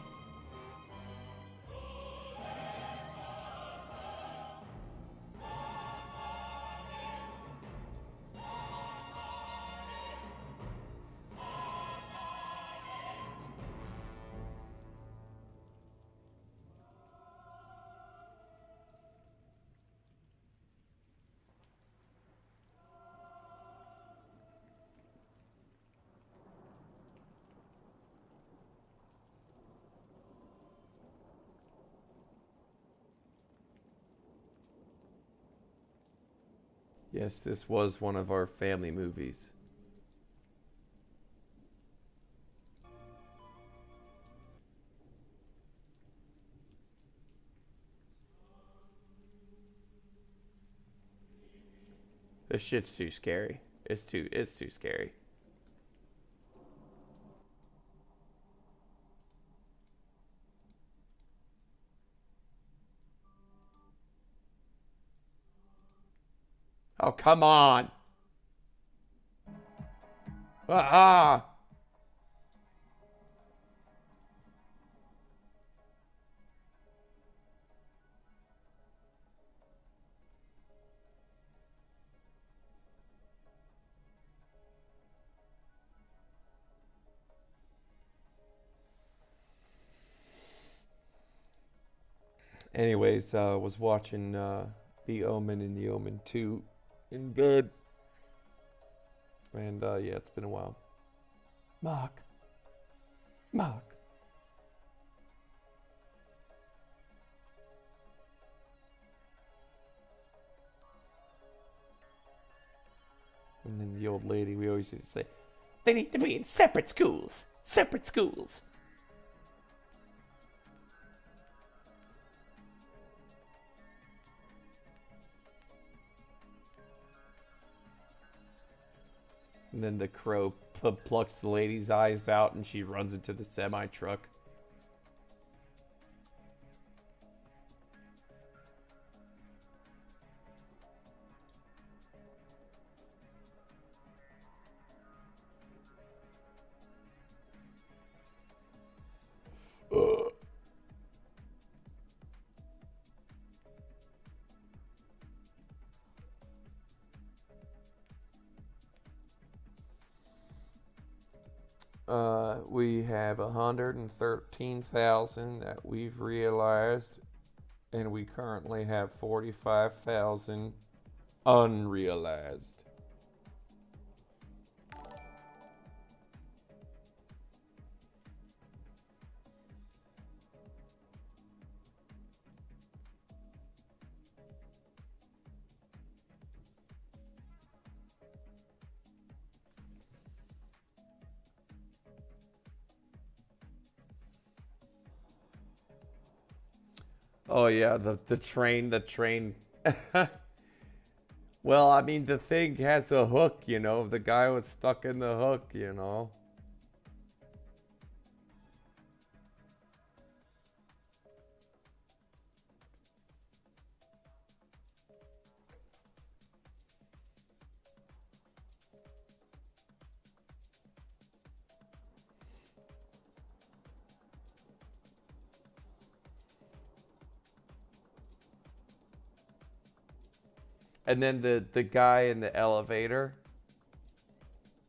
Yes, this was one of our family movies. This shit's too scary. It's too scary. Oh, come on. Ah. Anyways, was watching The Omen and The Omen 2 in bed. And yeah, it's been a while. Mark. And then the old lady, we always used to say, they need to be in separate schools. Separate schools. And then the crow plucks the lady's eyes out and she runs into the semi-truck. We have 113,000 that we've realized, and we currently have 45,000 unrealized. Oh yeah, the train. Well, I mean, the thing has a hook, you know. The guy was stuck in the hook, you know. And then the guy in the elevator,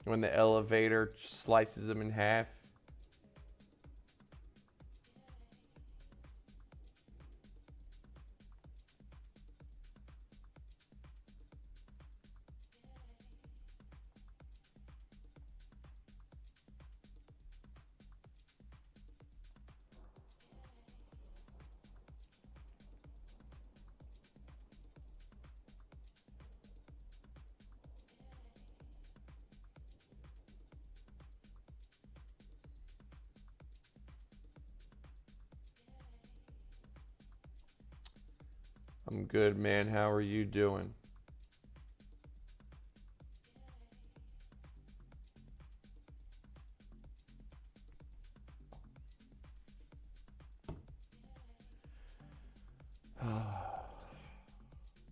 when the elevator slices him in half. I'm good, man. How are you doing?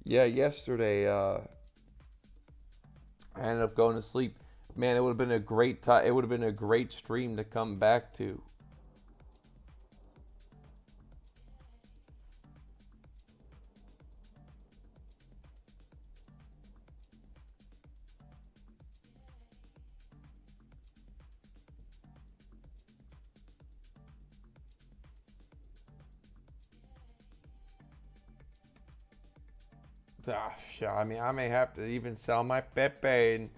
Yeah, yesterday I ended up going to sleep. Man, it would have been a great time. It would have been a great stream to come back to. I mean, I may have to even sell my Pepe and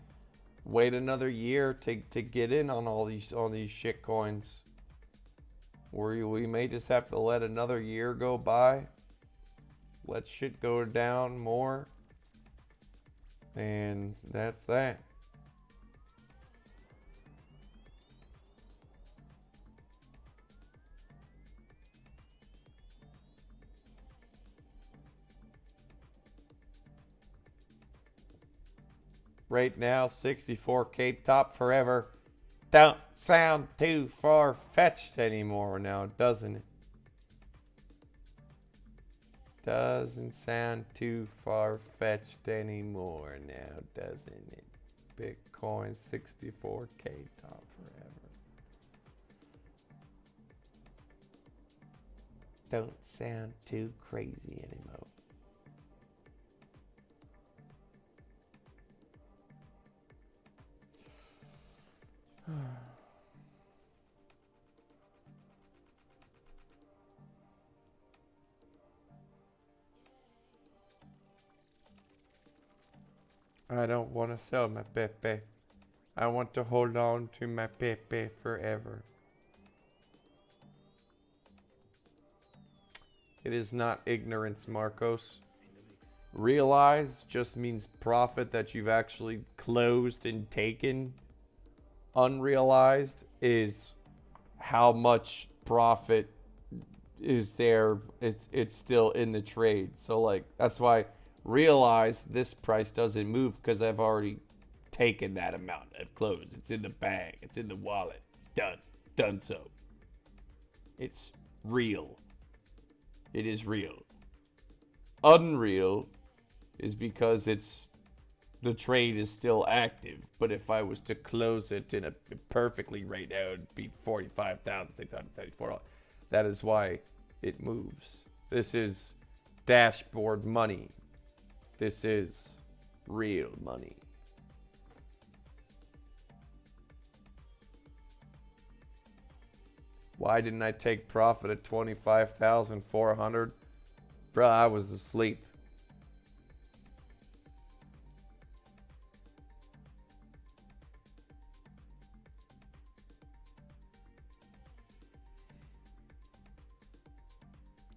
wait another year to get in on all these shit coins. We may just have to let another year go by. Let shit go down more. And that's that. Right now, 64K top forever. Don't sound too far-fetched anymore now, doesn't it? Doesn't sound too far-fetched anymore now, doesn't it? Bitcoin 64K top forever. Don't sound too crazy anymore. I don't want to sell my Pepe. I want to hold on to my Pepe forever. It is not ignorance, Marcos. Realize just means profit that you've actually closed and taken. Unrealized is how much profit is there. It's still in the trade. So like that's why realize this price doesn't move because I've already taken that amount. I've closed. It's in the bag. It's in the wallet. It's done. Done so. It's real. It is real. Unreal is because the trade is still active. But if I was to close it in a perfectly right now, it'd be $45,674. That is why it moves. This is dashboard money. This is real money. Why didn't I take profit at 25,400? Bruh, I was asleep.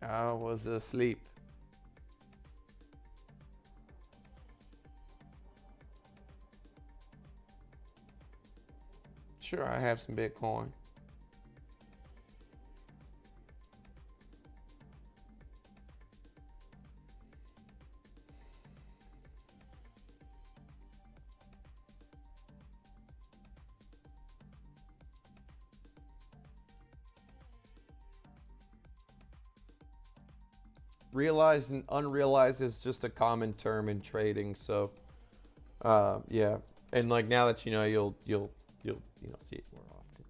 I was asleep. Sure, I have some Bitcoin. Realized and unrealized is just a common term in trading. So, yeah, and like now that you know, you'll see it more often.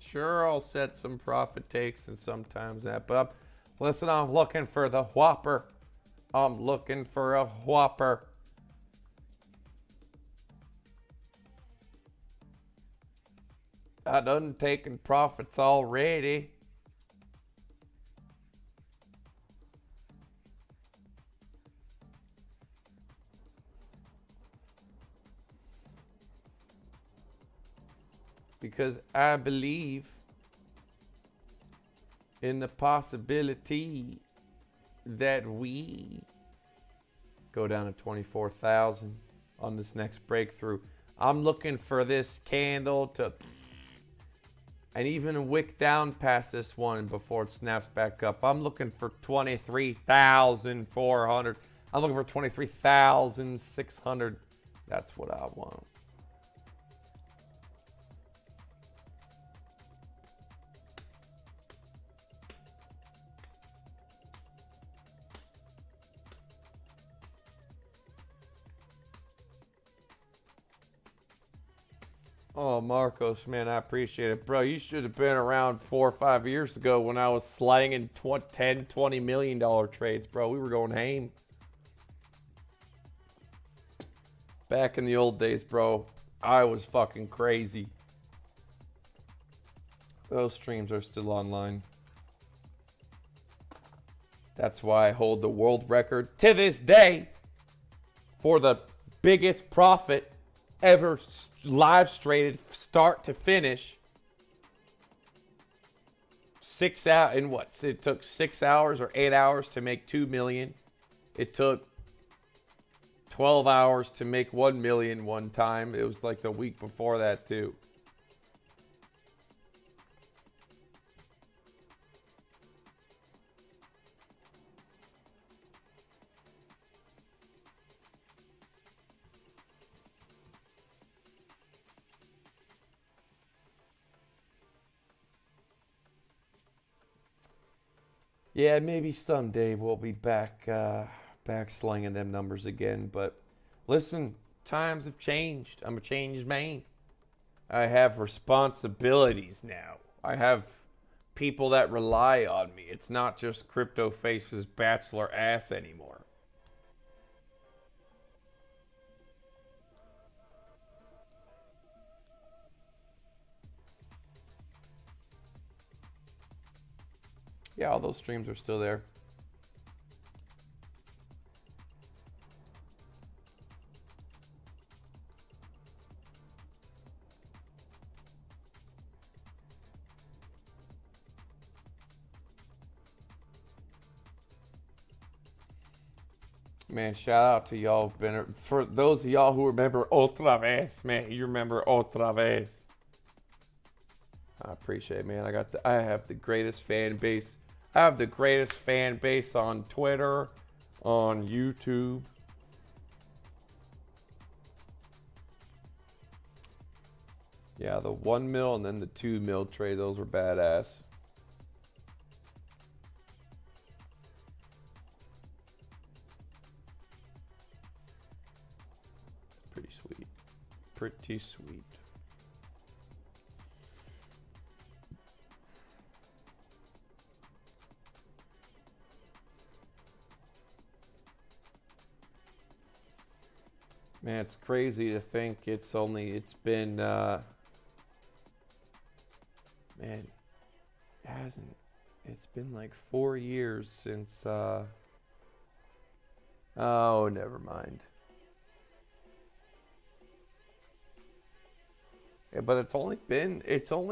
Sure, I'll set some profit takes and sometimes that, but listen, I'm looking for the whopper. I'm looking for a whopper. I done taken profits already. Because I believe in the possibility that we go down to 24,000 on this next breakthrough. I'm looking for this candle to, and even wick down past this one before it snaps back up. I'm looking for 23,400. I'm looking for 23,600. That's what I want. Oh, Marcos, man, I appreciate it. Bro, you should have been around 4 or 5 years ago when I was slanging $10, $20 million trades, bro. We were going ham. Back in the old days, bro, I was fucking crazy. Those streams are still online. That's why I hold the world record to this day for the biggest profit ever live streamed start to finish. 6 hours in what? It took 6 hours or 8 hours to make 2 million. It took 12 hours to make 1 million one time. It was like the week before that too. Yeah, maybe someday we'll be back slinging them numbers again. But listen, times have changed. I'm a changed man. I have responsibilities now. I have people that rely on me. It's not just Crypto Face's bachelor ass anymore. Yeah, all those streams are still there. Man, shout out to y'all. For those of y'all who remember Otra Vez, man, you remember Otra Vez. I appreciate it, man. I have the greatest fan base. I have the greatest fan base on Twitter, on YouTube. Yeah, the 1 mil and then the 2 mil trade, those were badass. It's pretty sweet. Pretty sweet. Man, it's crazy to think it's been, man, it's been like 4 years since, oh, never mind. Yeah, but it's only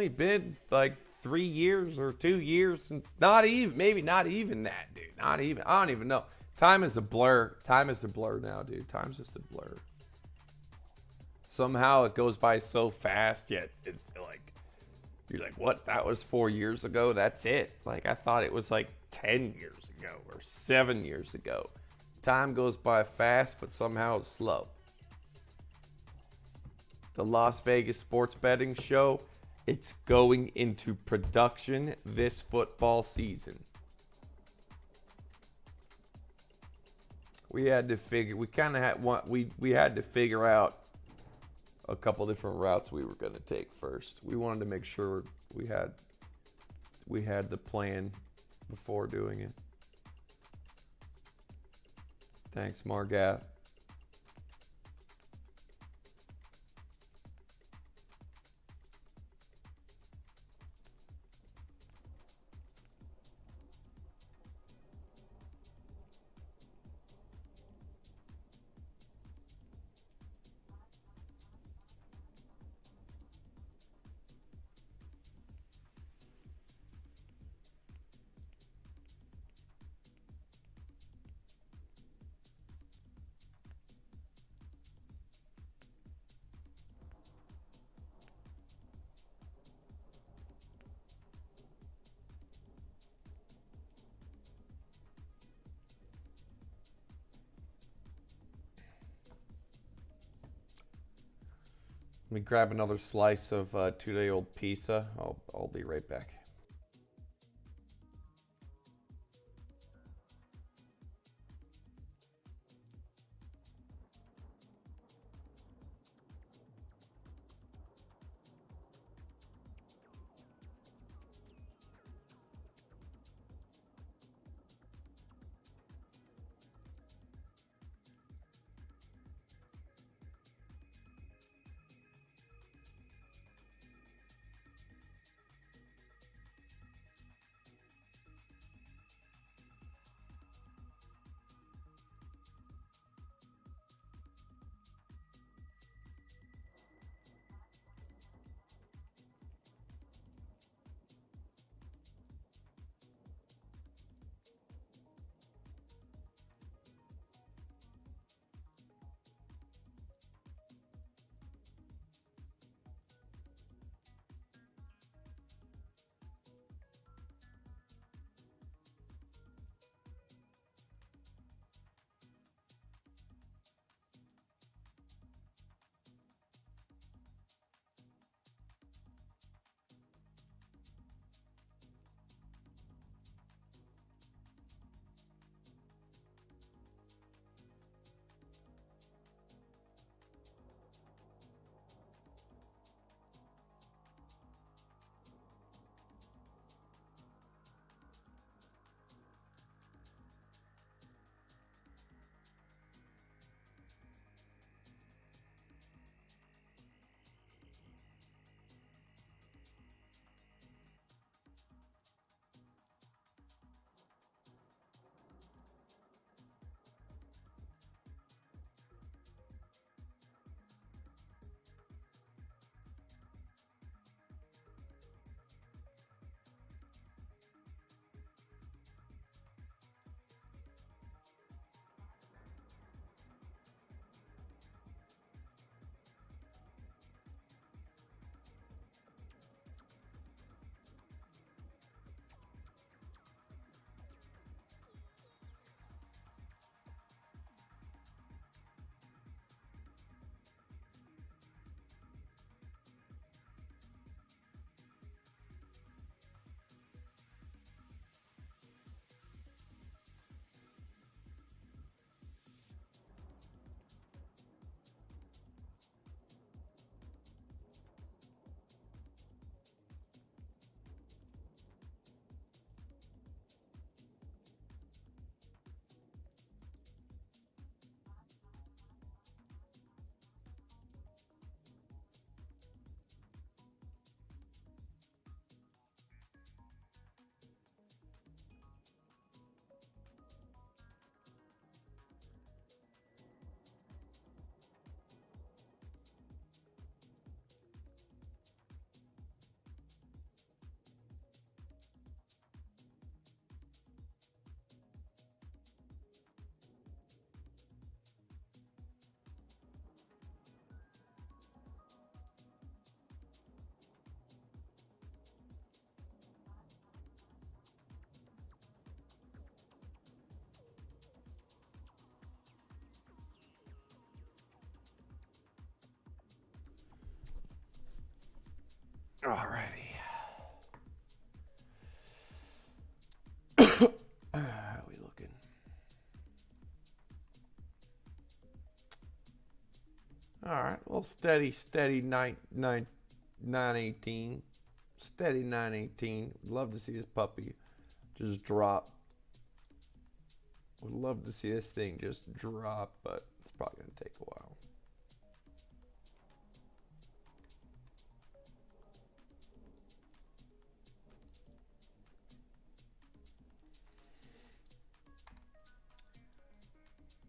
been like 3 years or 2 years since, maybe not even that, dude. Not even, I don't even know. Time is a blur. Time is a blur now, dude. Time's just a blur. Somehow it goes by so fast, yet it's like, you're like, what? That was 4 years ago? That's it? Like, I thought it was like 10 years ago or 7 years ago. Time goes by fast, but somehow it's slow. The Las Vegas sports betting show, it's going into production this football season. We had to figure out a couple different routes we were going to take first. We wanted to make sure we had the plan before doing it. Thanks, Margat. Let me grab another slice of 2-day-old pizza. I'll be right back. Alrighty. How we looking? All right, a little steady 918. Steady 918. Love to see this puppy just drop. Would love to see this thing just drop, but it's probably going to take a while.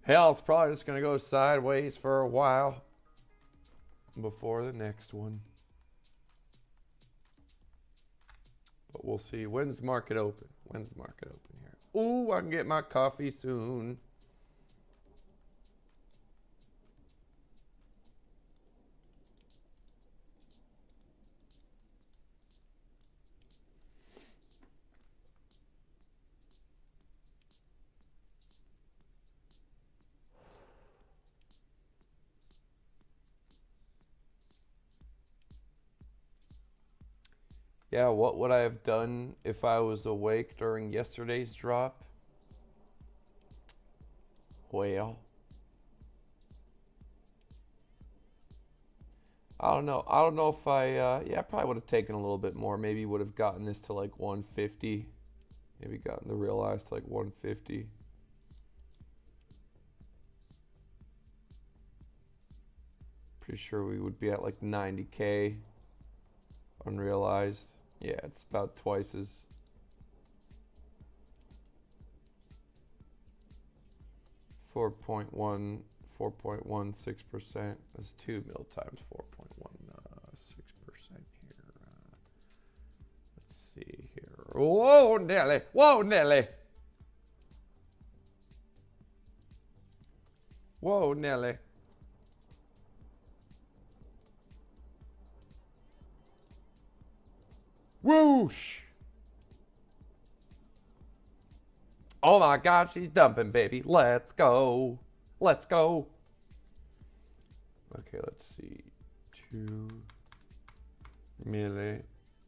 Hell, it's probably just going to go sideways for a while before the next one. But we'll see. When's the market open? When's the market open here? Ooh, I can get my coffee soon. Yeah, what would I have done if I was awake during yesterday's drop? Well, I don't know. I don't know if yeah, I probably would have taken a little bit more. Maybe would have gotten this to like 150. Maybe gotten the realize to like 150. Pretty sure we would be at like 90K unrealized. Yeah, it's about twice as. 4.16%. That's 2 mil times 4.16% here. Let's see here. Whoa, Nelly! Whoa, Nelly! Whoa, Nelly! Whoosh! Oh my God, she's dumping, baby. Let's go. Let's go. Okay, let's see. 2 milli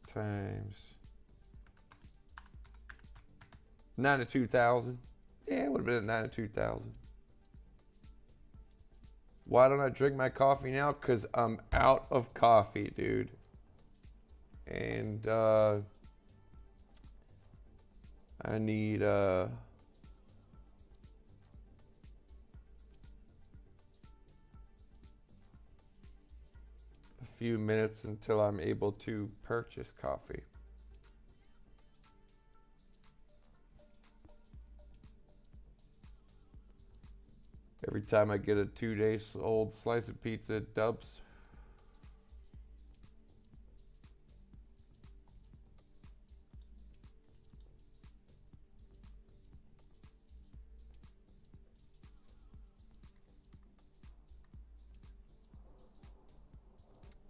times 92,000. Yeah, it would have been at 92,000. Why don't I drink my coffee now? Because I'm out of coffee, dude. And I need a few minutes until I'm able to purchase coffee. Every time I get a 2-day-old slice of pizza, it dumps.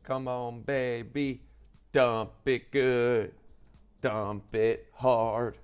Come on, baby, dump it good, dump it hard.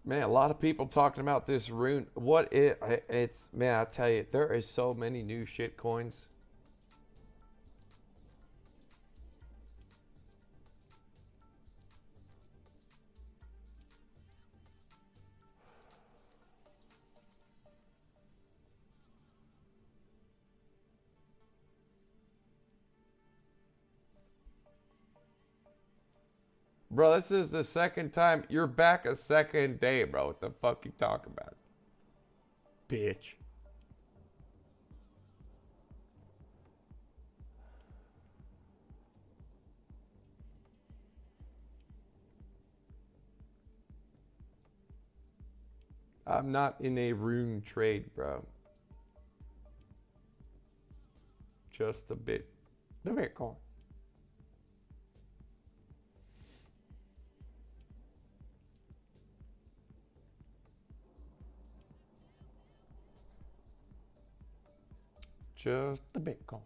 Man, a lot of people talking about this Rune. It's man, I tell you, there is so many new shit coins. Bro, this is the second time. You're back a second day, bro. What the fuck you talking about? Bitch. I'm not in a Rune trade, bro. Just a bit. The Bitcoin. just the Bitcoin.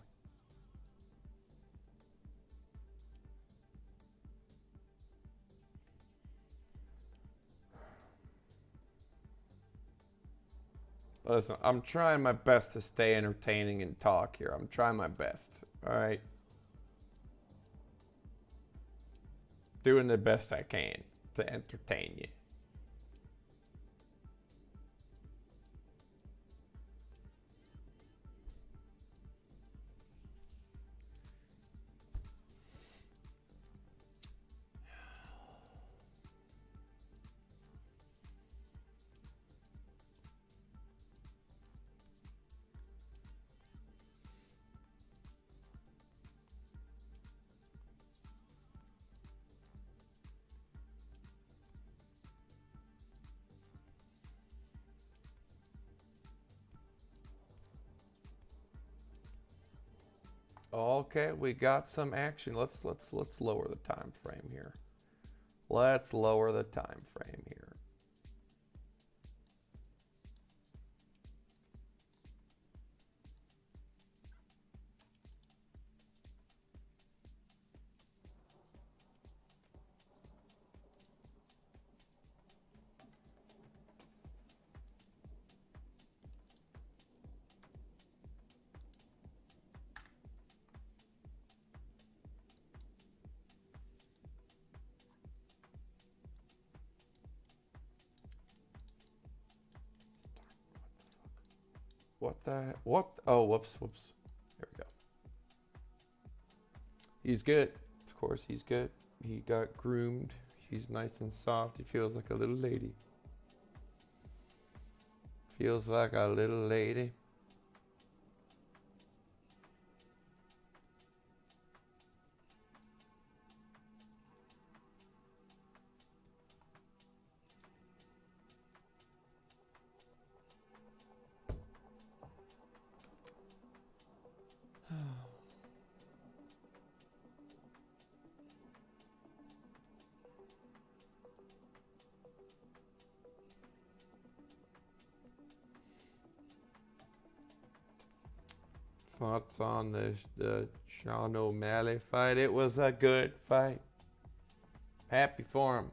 Listen, I'm trying my best to stay entertaining and talk here. I'm trying my best, all right? Doing the best I can to entertain you. Okay, we got some action. Let's lower the time frame here. Let's lower the time frame here. What? Oh, whoops. There we go. He's good. Of course, he's good. He got groomed. He's nice and soft. He feels like a little lady. Feels like a little lady. Thoughts on the Sean O'Malley fight? It was a good fight. Happy for him.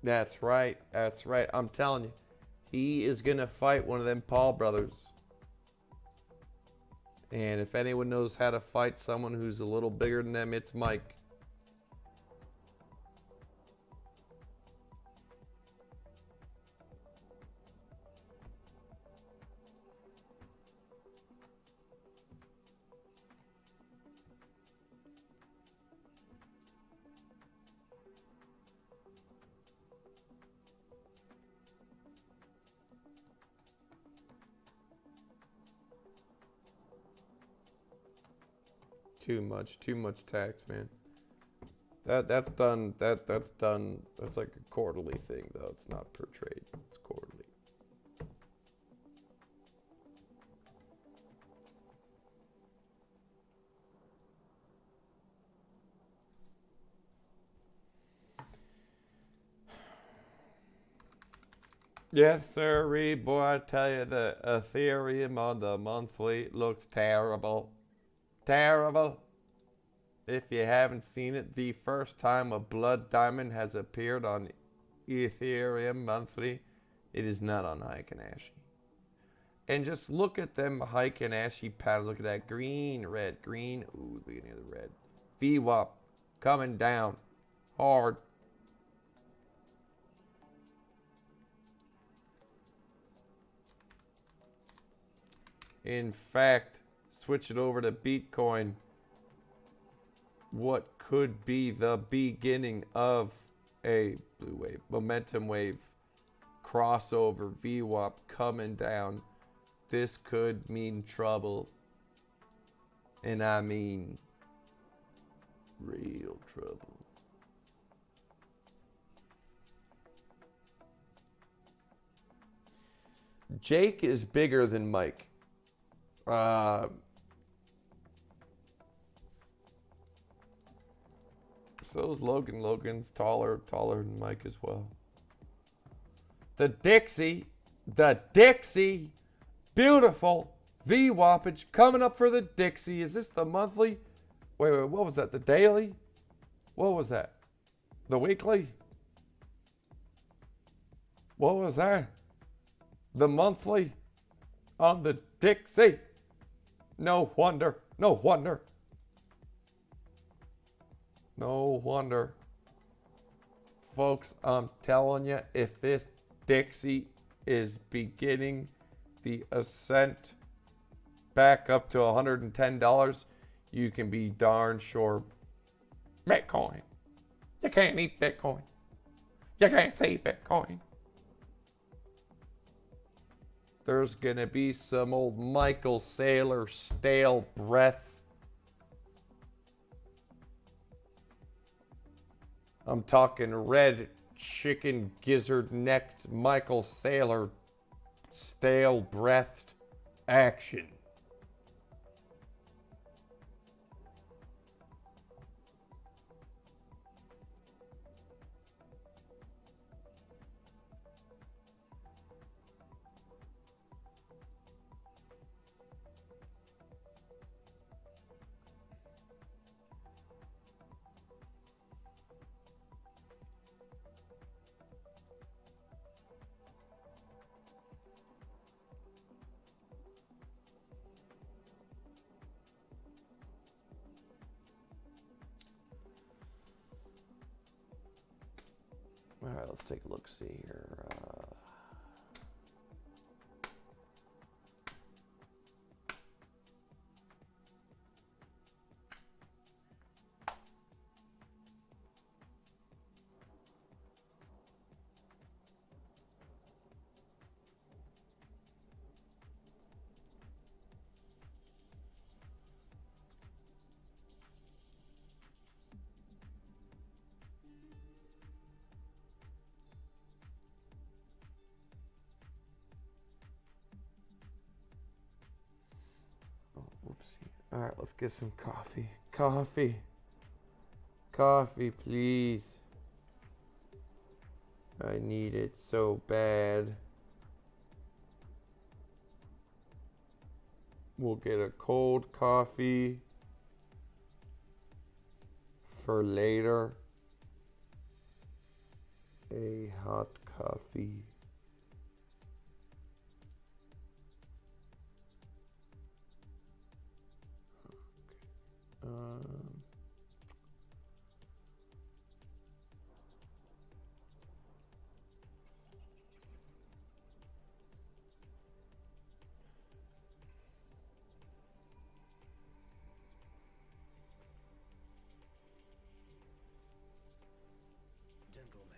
That's right. That's right. I'm telling you, he is going to fight one of them Paul brothers. And if anyone knows how to fight someone who's a little bigger than them, it's Mike. Too much tax, man. That's done. That's done. That's like a quarterly thing, though. It's not per trade. It's quarterly. Yes, sir, boy. I tell you, the Ethereum on the monthly looks terrible. Terrible. If you haven't seen it, the first time a blood diamond has appeared on Ethereum monthly. It is not on Heiken-Ashi. And just look at them Heiken-Ashi patterns. Look at that green, red, green. Ooh, the beginning of the red. VWAP coming down hard. In fact, switch it over to Bitcoin. What could be the beginning of a blue wave, momentum wave, crossover, VWAP coming down. This could mean trouble. And I mean real trouble. Jake is bigger than Mike. So is Logan. Logan's taller than Mike as well. The Dixie, beautiful VWAPage coming up for the Dixie. Is this the monthly? Wait, what was that? The daily? What was that? The weekly? What was that? The monthly on the Dixie. No wonder. No wonder. No wonder. Folks, I'm telling you, if this Dixie is beginning the ascent back up to $110, you can be darn sure Bitcoin. You can't eat Bitcoin. You can't see Bitcoin. There's going to be some old Michael Saylor stale breath. I'm talking red chicken gizzard-necked Michael Saylor stale-breathed action. All right, let's take a look. See here. All right, let's get some coffee. Coffee, please. I need it so bad. We'll get a cold coffee for later. A hot coffee. Gentlemen,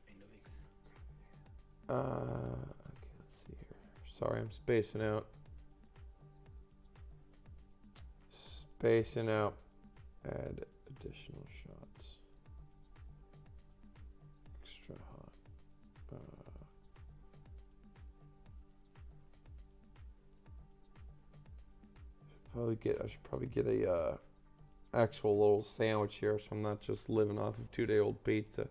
NO KYC. Okay, let's see here. Sorry, I'm spacing out. Spacing out. Add additional shots. Extra hot. I should probably get a actual little sandwich here, so I'm not just living off of 2-day-old pizza.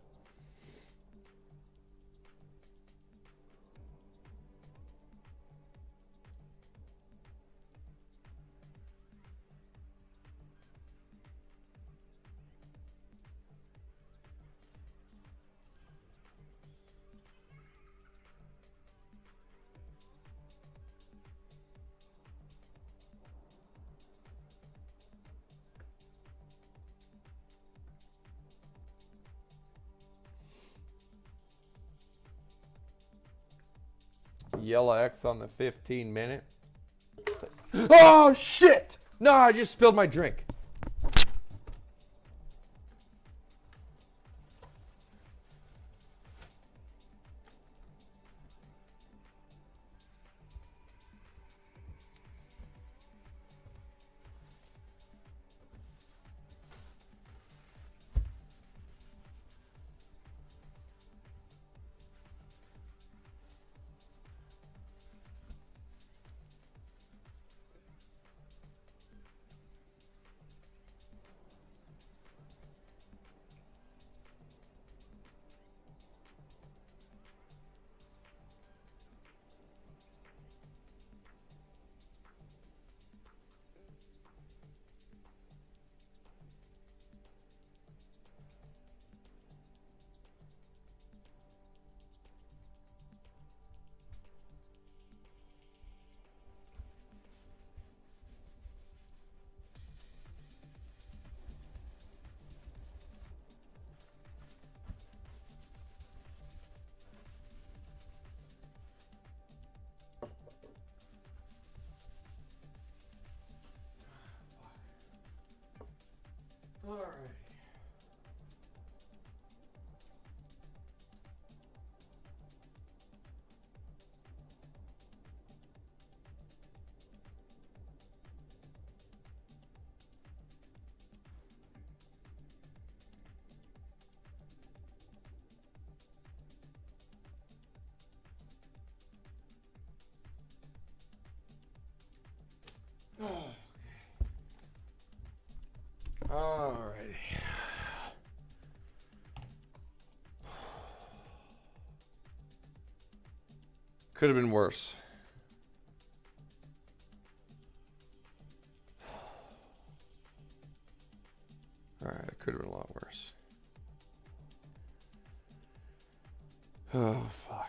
yellow X on the 15-minute. Oh, shit! No, I just spilled my drink. All right. Alrighty. Could have been worse. Alright, it could have been a lot worse. Oh, fuck.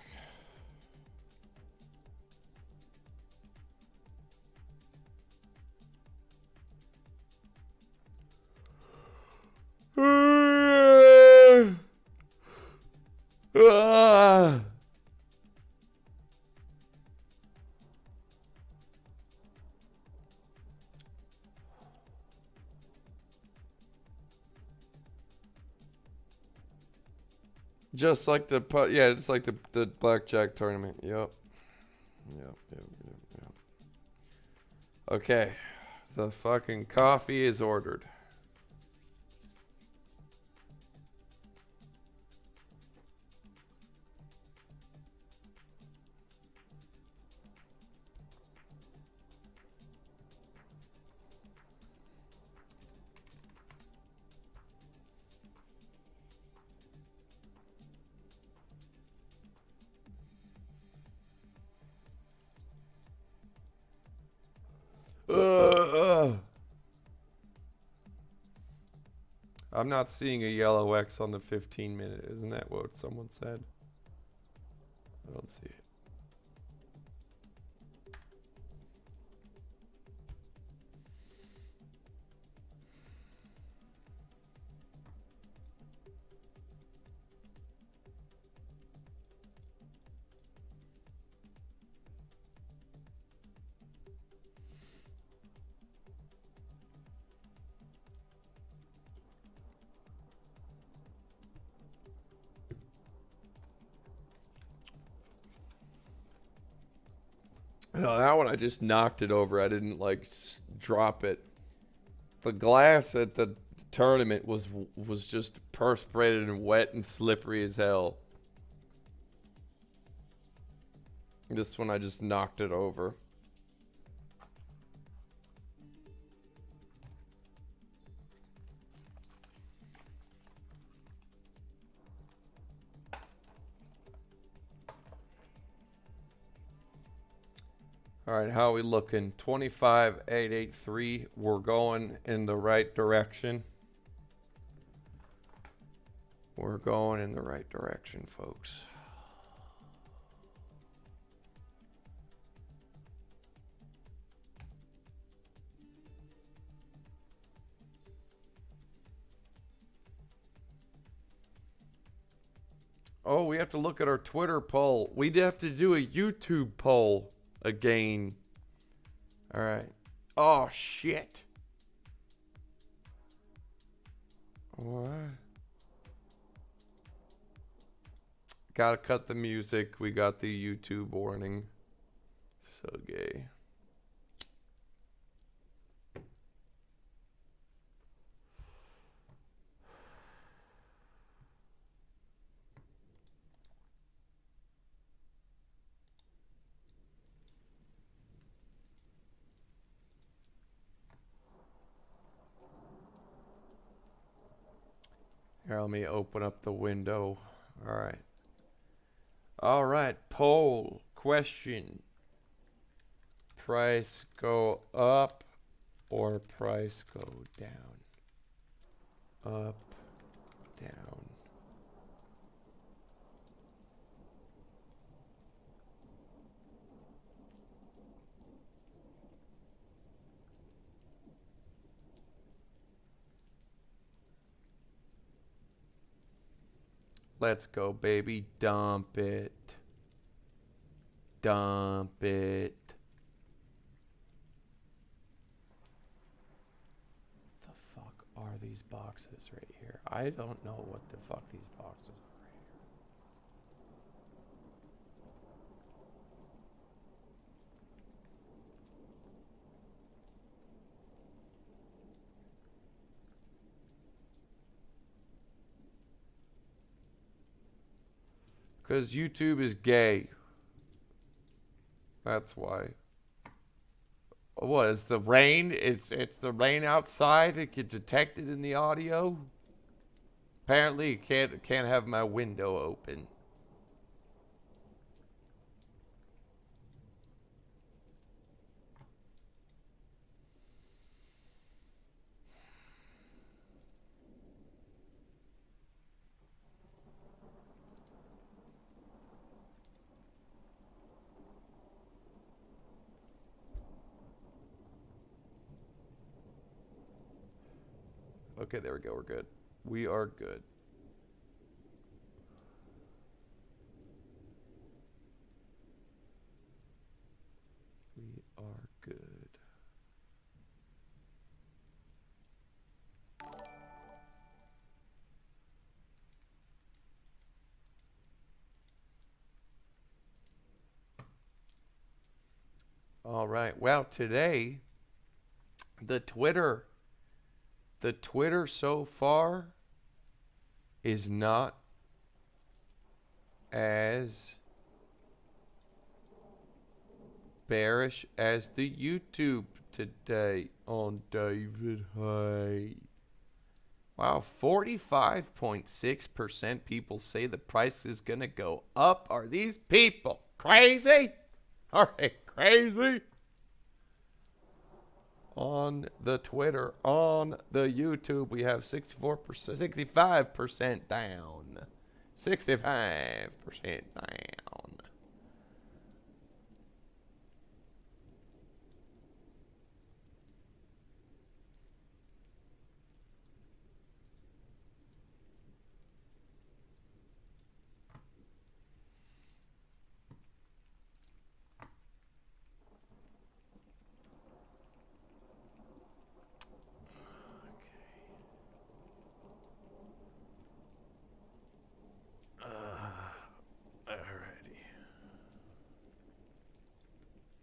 Just like the yeah, just like the blackjack tournament. Yep. Okay, the fucking coffee is ordered. I'm not seeing a yellow X on the 15-minute. Isn't that what someone said? I don't see it. No, that one I just knocked it over. I didn't like drop it. The glass at the tournament was just perspirated and wet and slippery as hell. This one I just knocked it over. All right, how are we looking? 25,883. We're going in the right direction. We're going in the right direction, folks. Oh, we have to look at our Twitter poll. We'd have to do a YouTube poll again. All right. Oh, shit. What? Gotta cut the music. We got the YouTube warning. So gay. Here, let me open up the window. All right. All right. Poll question. Price go up or price go down? Up, down. Let's go, baby. Dump it. Dump it. The fuck are these boxes right here? I don't know what the fuck these boxes are right here. Because YouTube is gay. That's why. What is the rain? It's the rain outside. It can detect it in the audio. Apparently, can't have my window open. Okay, there we go. We're good. We are good. We are good. All right. Well, today, the Twitter so far is not as bearish as the YouTube today on David Hay. Wow, 45.6% people say the price is going to go up. Are these people crazy? Are they crazy? On the Twitter, on the YouTube, we have 64%, 65% down. 65% down. Alrighty.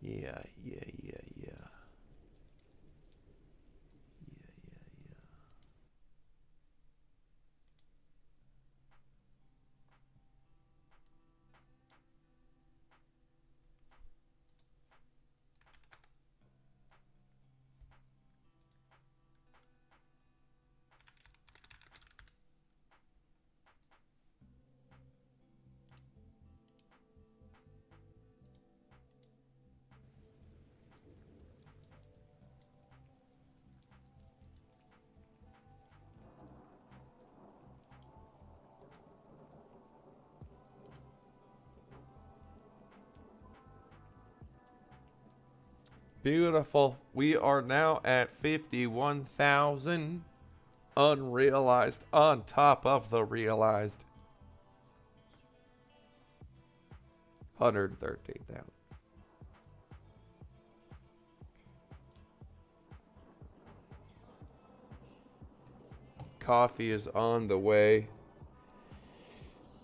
Yeah. Beautiful. We are now at 51,000 unrealized on top of the realized. 113,000. Coffee is on the way.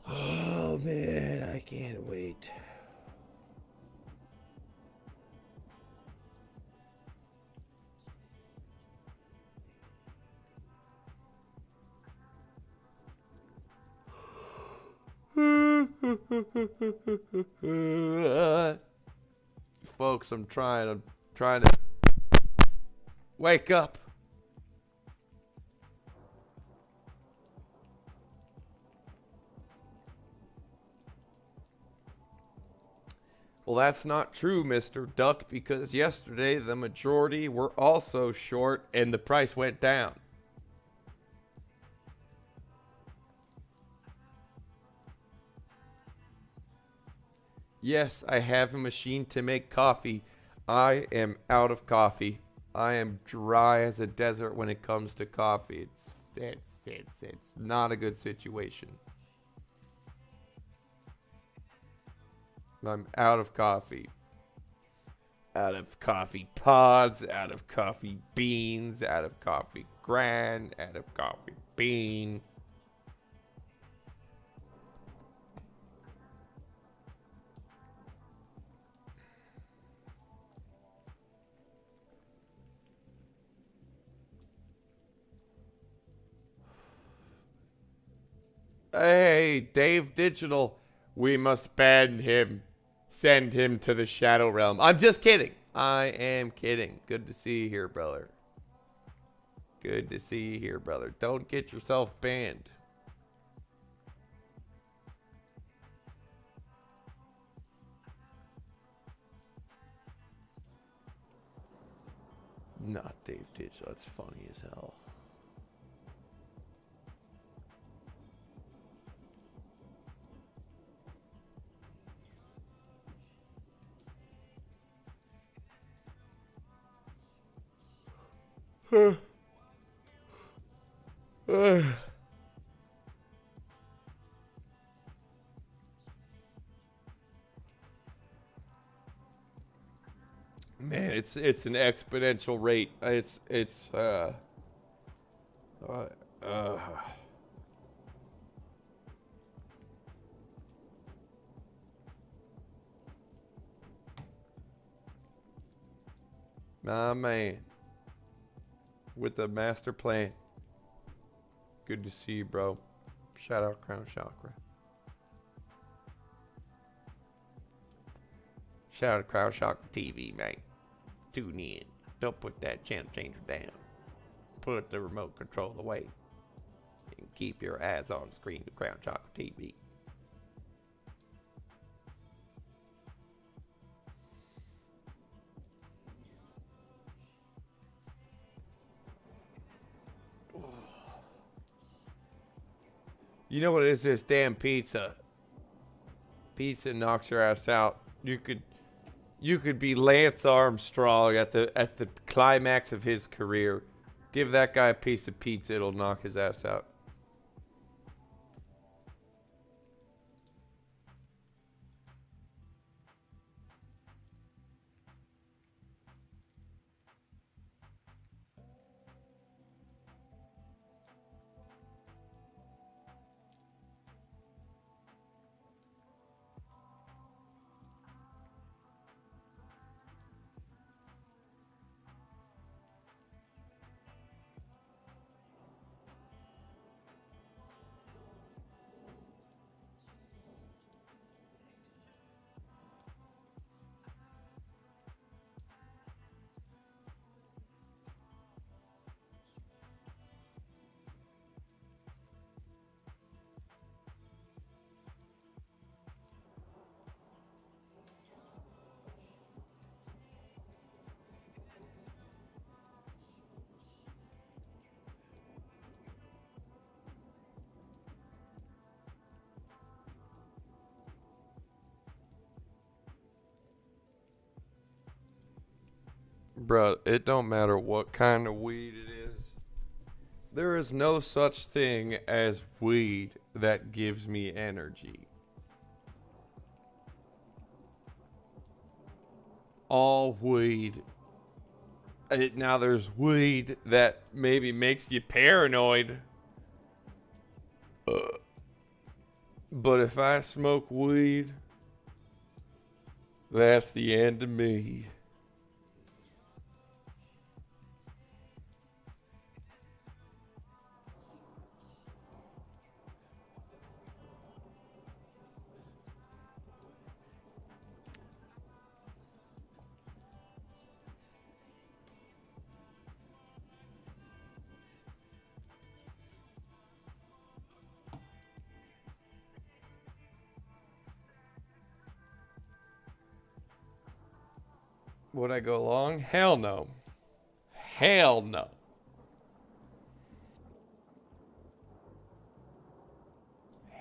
Oh man, I can't wait. Folks, I'm trying to wake up. Well, that's not true, Mr. Duck, because yesterday the majority were also short and the price went down. Yes, I have a machine to make coffee. I am out of coffee. I am dry as a desert when it comes to coffee. It's not a good situation. I'm out of coffee. Out of coffee pods, out of coffee beans, out of coffee grind, out of coffee bean. Hey, Dave Digital, we must ban him. Send him to the Shadow Realm. I'm just kidding. I am kidding. Good to see you here, brother. Good to see you here, brother. Don't get yourself banned. Not Dave Digital. That's funny as hell. Man, it's an exponential rate. My man, with the master plan. Good to see you, bro. Shout out Crown Chakra. Shout out Crown Chakra TV, mate. Tune in. Don't put that channel changer down. Put the remote control away. And keep your eyes on the screen of Crown Chakra TV. You know what it is? This damn pizza. Pizza knocks your ass out. You could be Lance Armstrong at the climax of his career. Give that guy a piece of pizza, it'll knock his ass out. Bruh, it don't matter what kind of weed it is. There is no such thing as weed that gives me energy. all weed. Now there's weed that maybe makes you paranoid. But if I smoke weed, that's the end of me. Would I go long? Hell no. Hell no.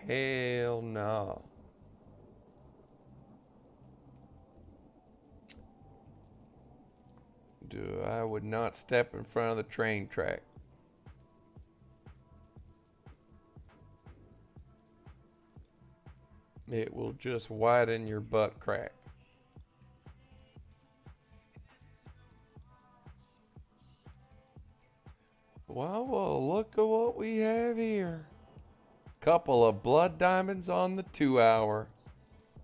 Hell no. I would not step in front of the train track. It will just widen your butt crack. Well, look at what we have here. Couple of blood diamonds on the 2 hour.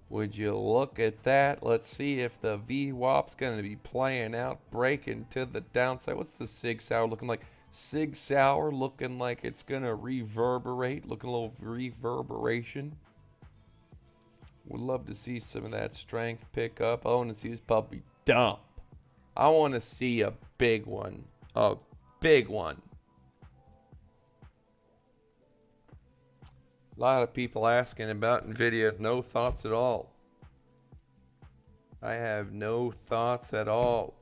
Would you look at that? Let's see if the VWAP's going to be playing out, breaking to the downside. What's the Sig Sauer looking like? Sig Sauer looking like it's going to reverberate, looking a little reverberation. Would love to see some of that strength pick up. I want to see this puppy dump. I want to see a big one. A big one. A lot of people asking about NVIDIA. No thoughts at all. I have no thoughts at all.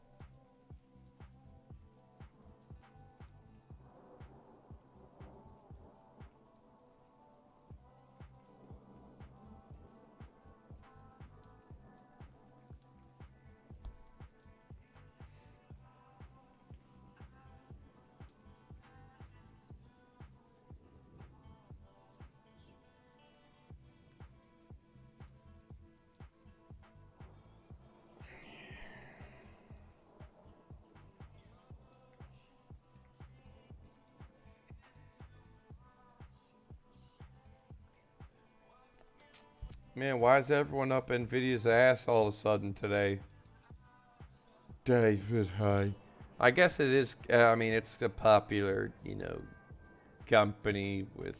Man, why is everyone up NVIDIA's ass all of a sudden today? David, hi. I guess it is, I mean, it's a popular, company with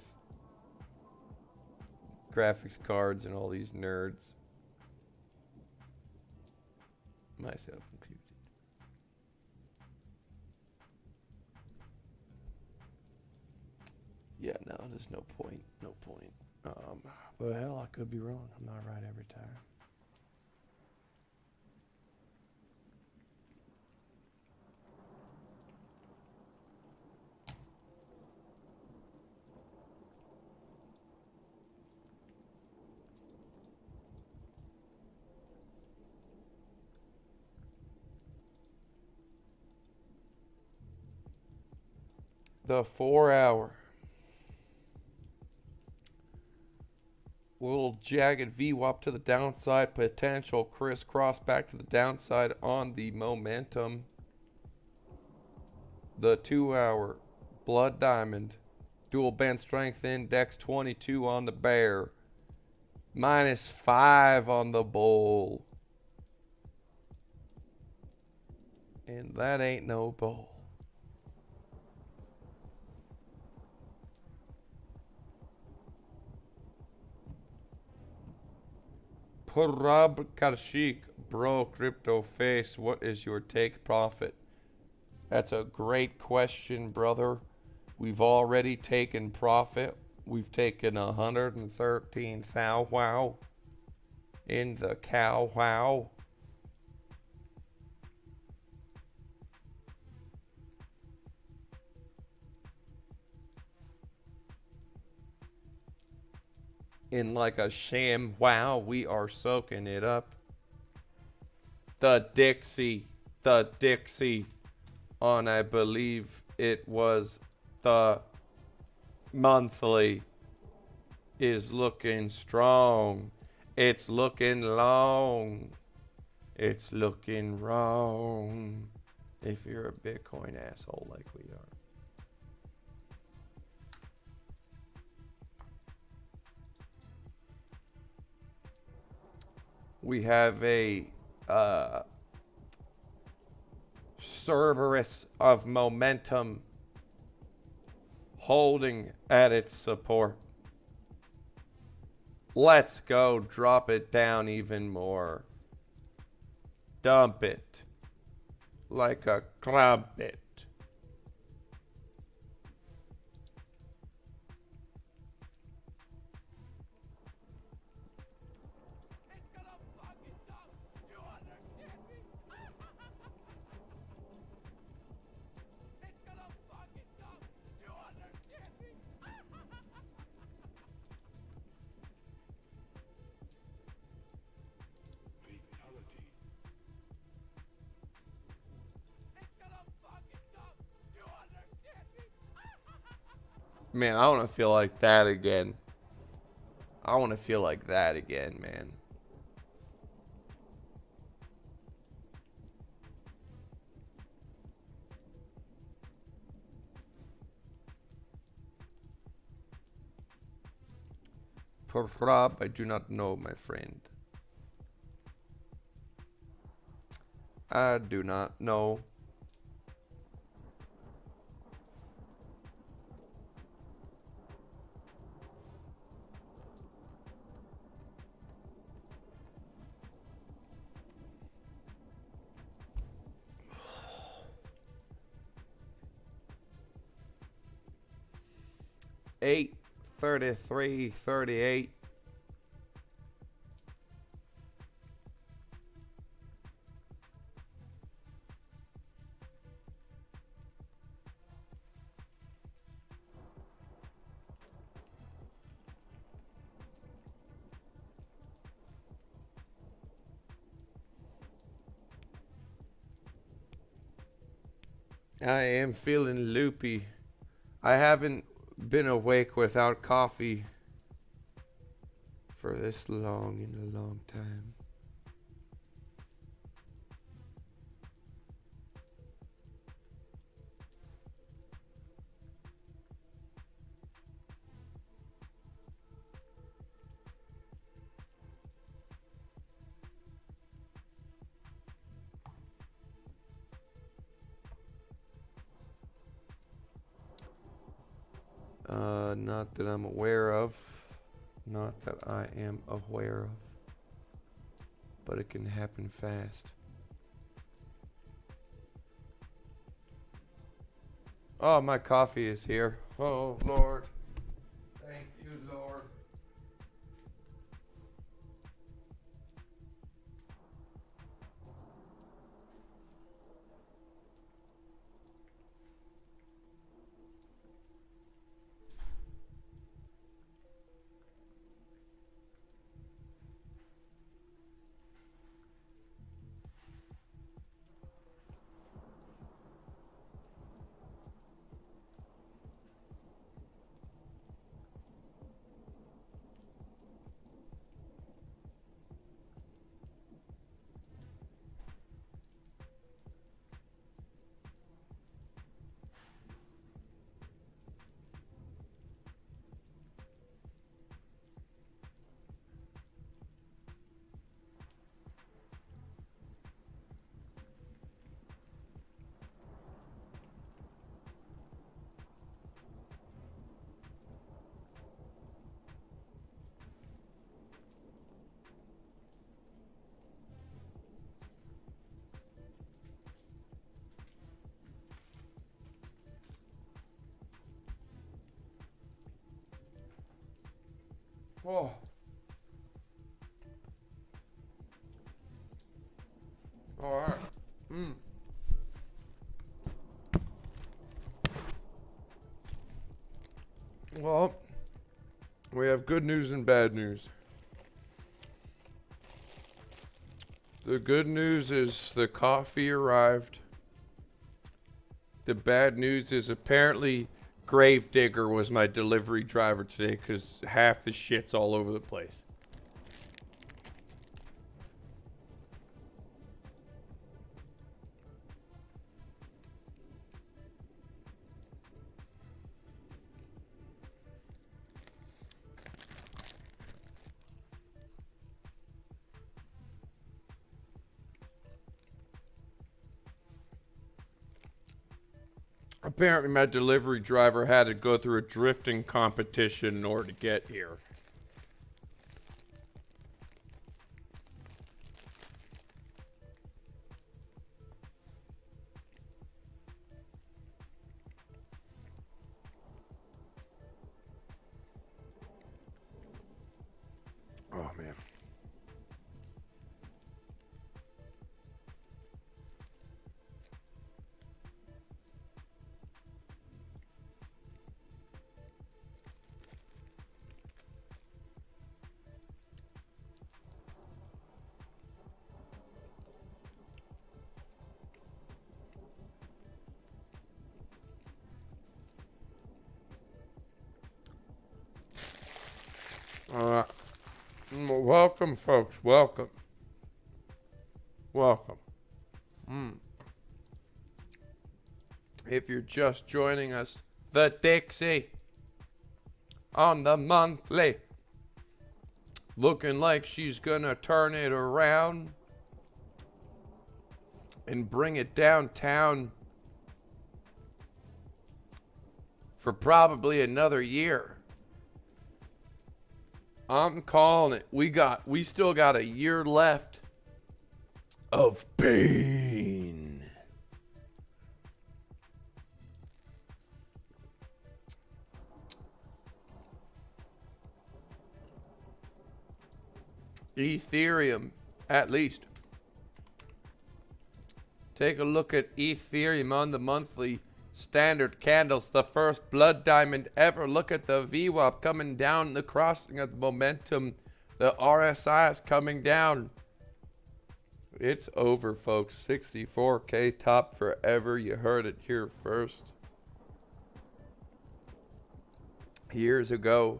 graphics cards and all these nerds. Myself included. Yeah, no, there's no point. No point. But hell, I could be wrong. I'm not right every time. The 4 hour. Little jagged VWAP to the downside, potential crisscross back to the downside on the momentum. The 2 hour blood diamond, dual band strength index 22 on the bear, -5 on the bull, and that ain't no bull. Parab Karshik, bro, crypto face, what is your take profit? That's a great question, brother. We've already taken profit. We've taken 113 thou wow in the cow wow. In like a sham wow, we are soaking it up. The Dixie on, I believe it was the monthly, is looking strong. It's looking long. It's looking wrong if you're a Bitcoin asshole like we are. We have a Cerberus of momentum holding at its support. Let's go drop it down even more. Dump it like a crumpet. Man, I want to feel like that again. I want to feel like that again, man. Perhaps I do not know, my friend. I do not know. $8, 33, 38. I am feeling loopy. I haven't been awake without coffee for this long in a long time. Not that I'm aware of. Not that I am aware of. But it can happen fast. Oh, my coffee is here. Oh, Lord. Thank you, Lord. Oh. All right. Well, we have good news and bad news. The good news is the coffee arrived. The bad news is apparently Gravedigger was my delivery driver today because half the shit's all over the place. Apparently my delivery driver had to go through a drifting competition in order to get here. Oh, man. Welcome, folks. Welcome. Welcome. If you're just joining us, the Dixie on the monthly. Looking like she's gonna turn it around and bring it downtown for probably another year. I'm calling it. We still got a year left of pain. Ethereum, at least. Take a look at Ethereum on the monthly. Standard candles, the first blood diamond ever. Look at the VWAP coming down, the crossing of the momentum. The RSI is coming down. It's over, folks. 64K top forever. You heard it here first. Years ago,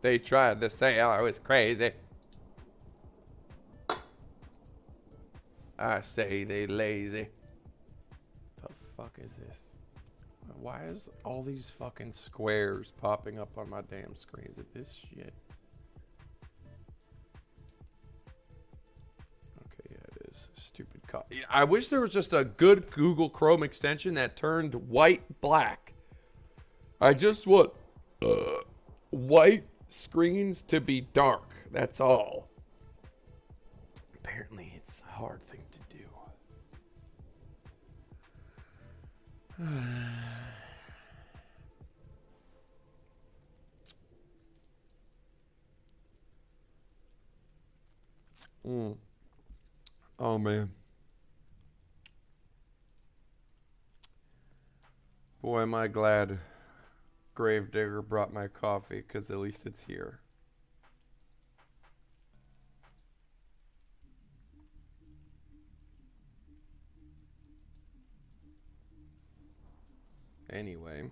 they tried to say I was crazy. I say they lazy. The fuck is this? Why is all these fucking squares popping up on my damn screen? Is it this shit? Okay, yeah, it is. Stupid I wish there was just a good Google Chrome extension that turned white black. I just want white screens to be dark. That's all. Apparently, it's a hard thing to do. Oh, man. Boy, am I glad Gravedigger brought my coffee, because at least it's here. Anyway.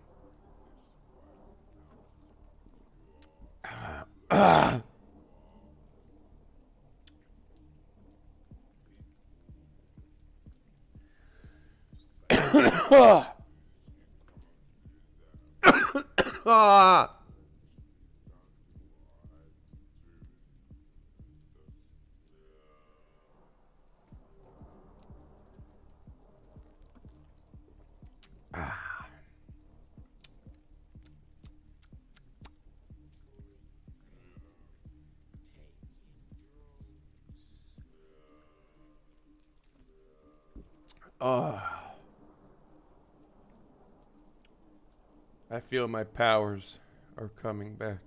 I feel my powers are coming back.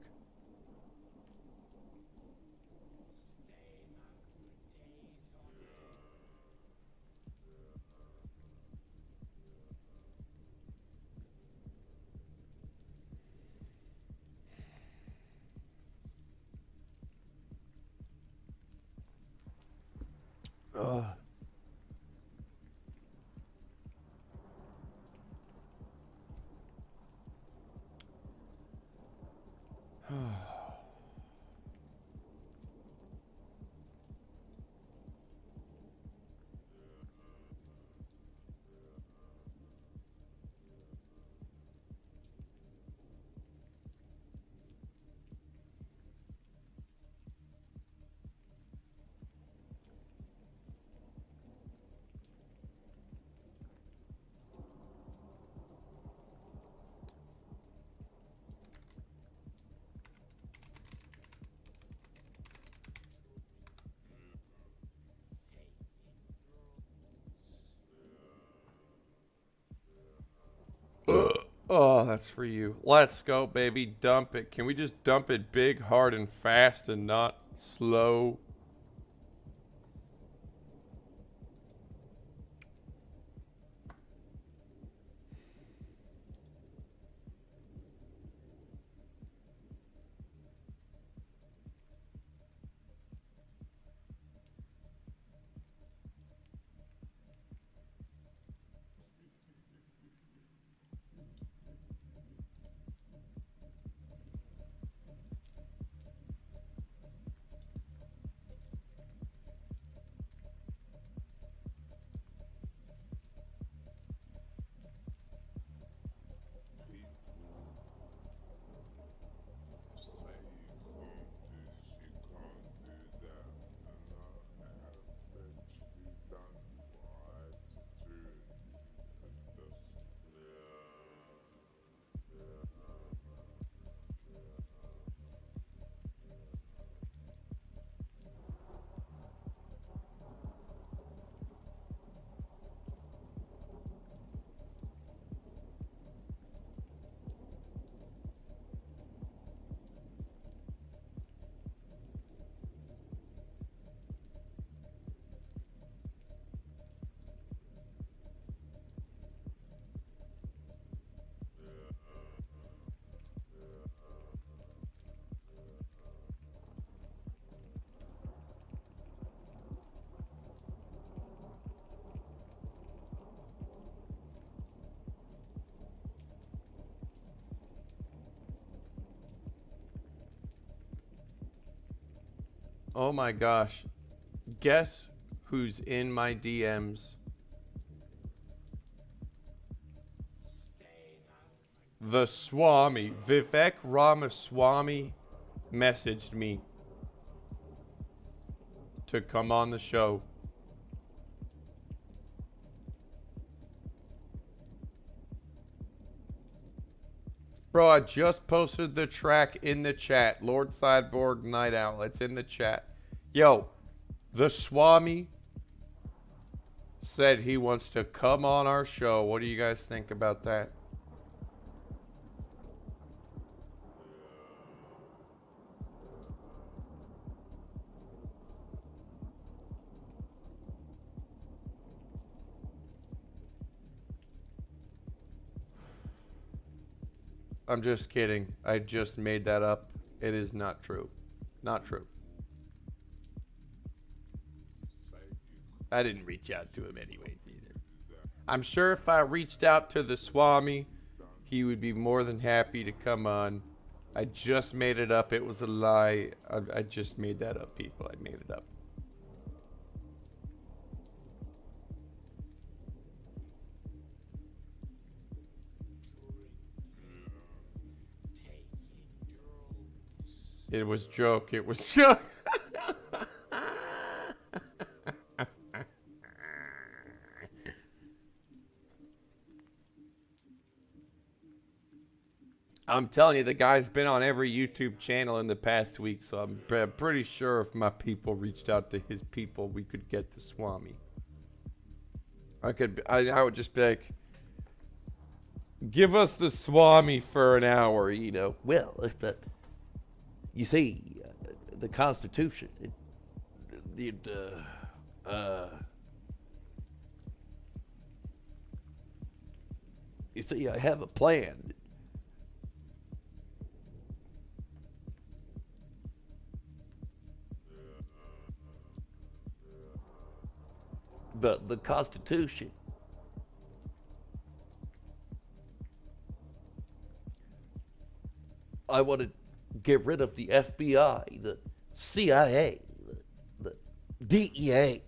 Oh, that's for you. Let's go, baby. Dump it. Can we just dump it big, hard, and fast and not slow? Oh my gosh. Guess who's in my DMs? The Swami. Vivek Ramaswamy messaged me to come on the show. Bro, I just posted the track in the chat. Lord Sideboard Night Owl. It's in the chat. Yo, the Swami said he wants to come on our show. What do you guys think about that? I'm just kidding. I just made that up. It is not true. Not true. I didn't reach out to him anyways either. I'm sure if I reached out to the Swami, he would be more than happy to come on. I just made it up. It was a lie. I just made that up, people. I made it up. It was joke. It was joke. I'm telling you, the guy's been on every YouTube channel in the past week, so I'm pretty sure if my people reached out to his people, we could get the Swami. I would just be like, give us the Swami for an hour, you know. Well, you see, the Constitution, you see, I have a plan. The Constitution. I want to get rid of the FBI, the CIA, the DEA.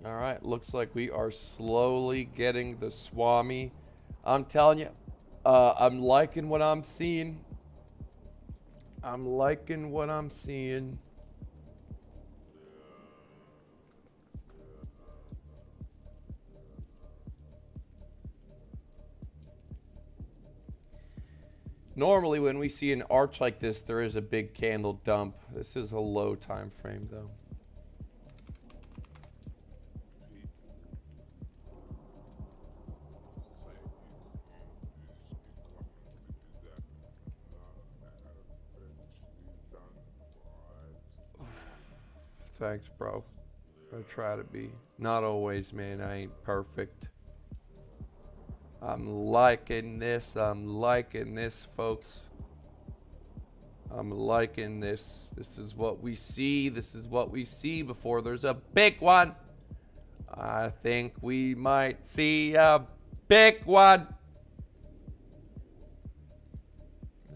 All right, looks like we are slowly getting the Swami I'm telling you, I'm liking what I'm seeing. I'm liking what I'm seeing. Normally, when we see an arch like this, there is a big candle dump. This is a low time frame, though. Thanks, bro. I try to be. Not always, man. I ain't perfect. I'm liking this. I'm liking this, folks. I'm liking this. This is what we see. This is what we see before there's a big one. I think we might see a big one.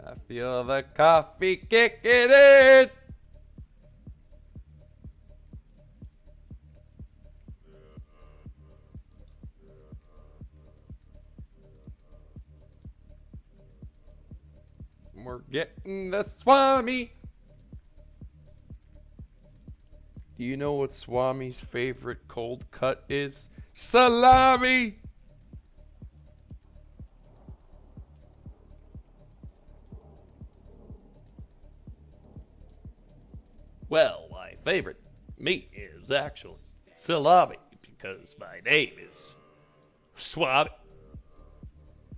I feel the coffee kicking in. We're getting the Swami. Do you know what Swami's favorite cold cut is? Salami! Well, my favorite meat is actually salami because my name is Swami.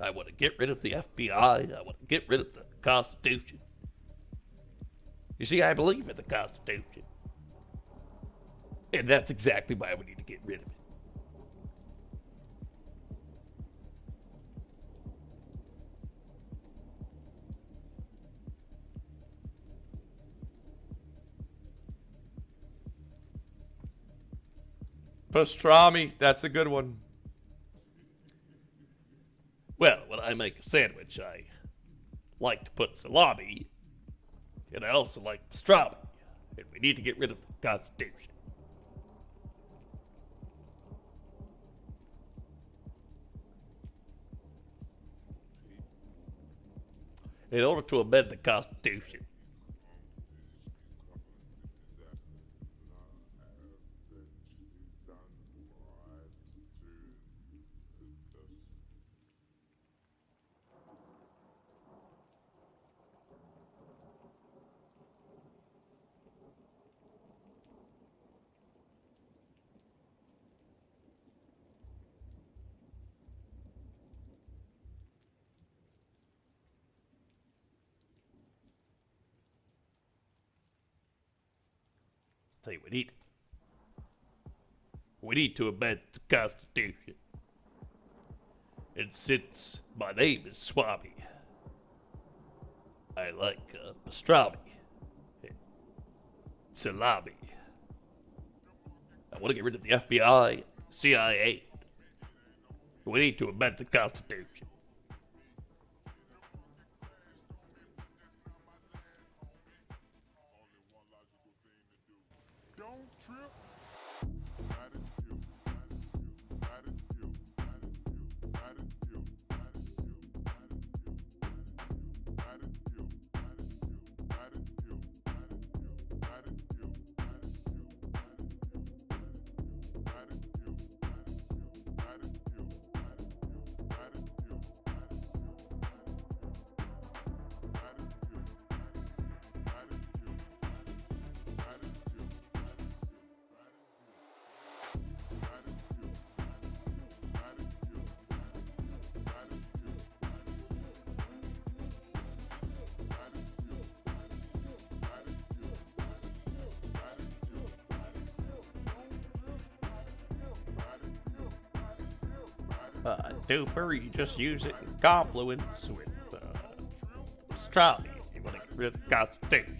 I want to get rid of the FBI. I want to get rid of the Constitution. You see, I believe in the Constitution. And that's exactly why we need to get rid of it. Pastrami, that's a good one. Well, when I make a sandwich, I like to put salami, and I also like pastrami. And we need to get rid of the Constitution. In order to amend the Constitution, say we need to amend the Constitution. And since my name is Swami, I like pastrami, salami. I want to get rid of the FBI, CIA. We need to amend the Constitution. Duper, you just use it in confluence with pastrami. You want to get rid of the Constitution.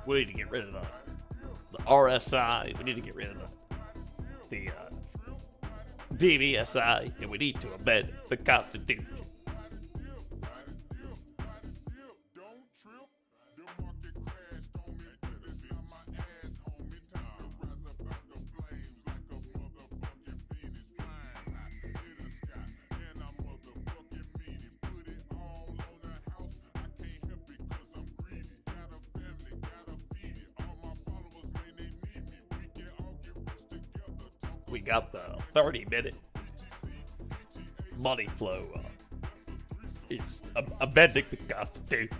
We need to get rid of the RSI. We need to get rid of the DVSI, and we need to amend the Constitution. We got the 30-minute money flow. It's amending the Constitution.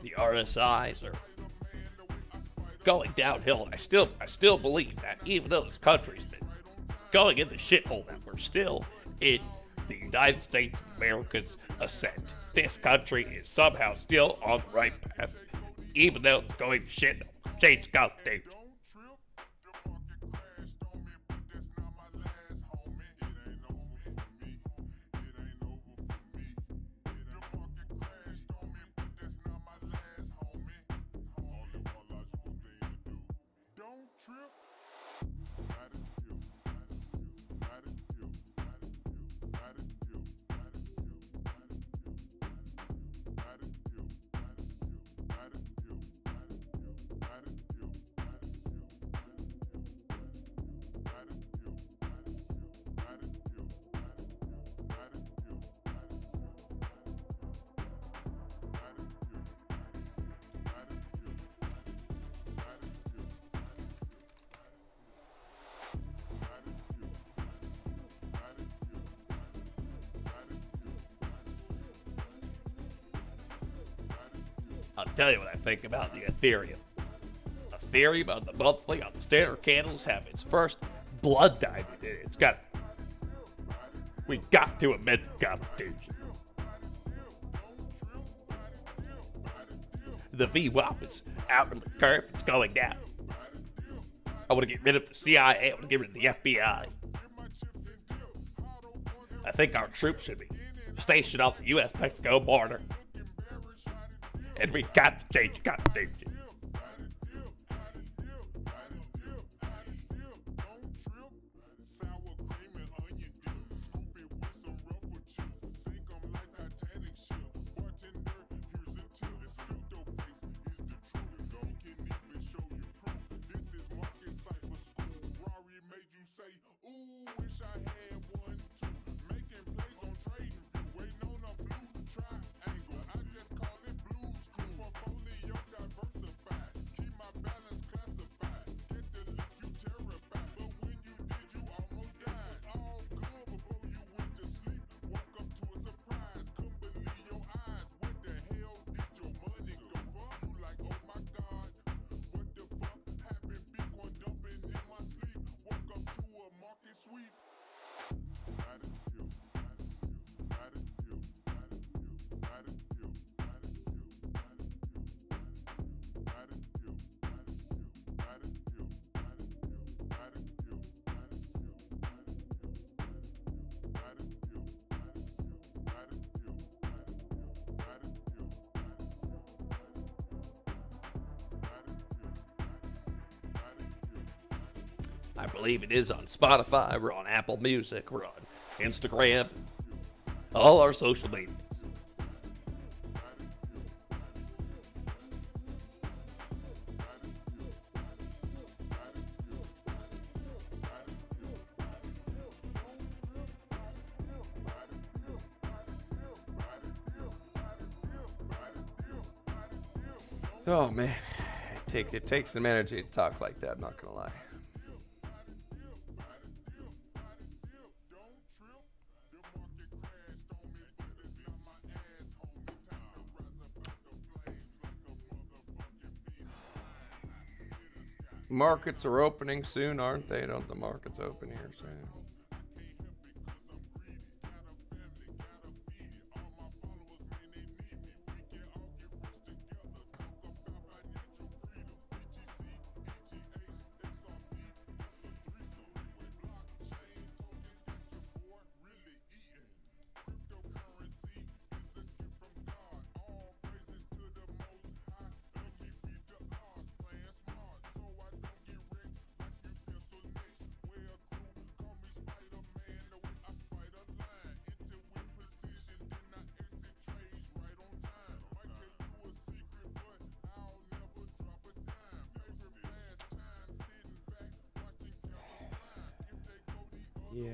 The RSIs are going downhill, and I still believe that even though this country's been going in the shithole, that we're still in the United States of America's ascent. This country is somehow still on the right path, even though it's going to shit. Change the Constitution. I'll tell you what I think about the Ethereum. Ethereum on the monthly, on the standard candles, have its first blood diamond in it. It's got. We got to amend the Constitution. The VWAP is out of the curve. It's going down. I want to get rid of the CIA. I want to get rid of the FBI. I think our troops should be stationed on the U.S.-Mexico border. And we got to change the Constitution. I believe it is on Spotify, we're on Apple Music, we're on Instagram, all our social medias. Oh man, it takes some energy to talk like that, I'm not gonna lie. Markets are opening soon, aren't they? Don't the markets open here soon? Yeah.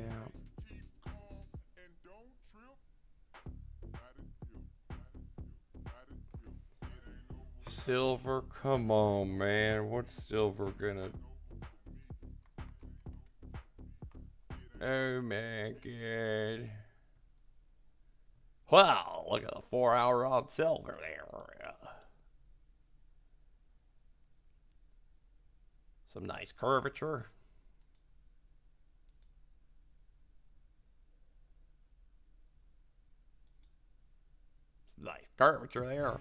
Silver, come on, man. What's silver gonna... Oh my god. Wow, look at the 4 hour on silver there. Some nice curvature. Some nice curvature there.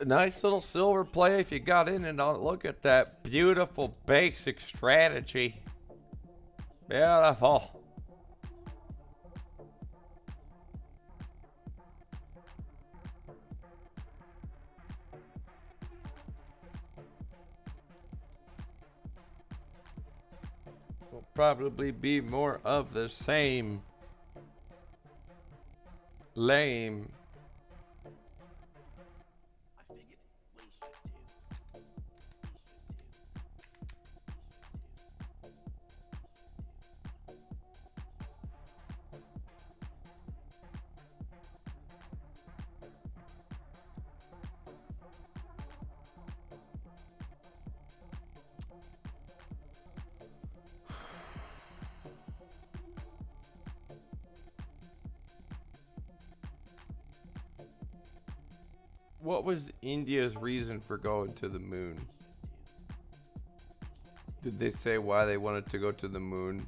A nice little silver play if you got in and on. Look at that beautiful basic strategy. Beautiful. Will probably be more of the same. Lame. What was India's reason for going to the moon? Did they say why they wanted to go to the moon?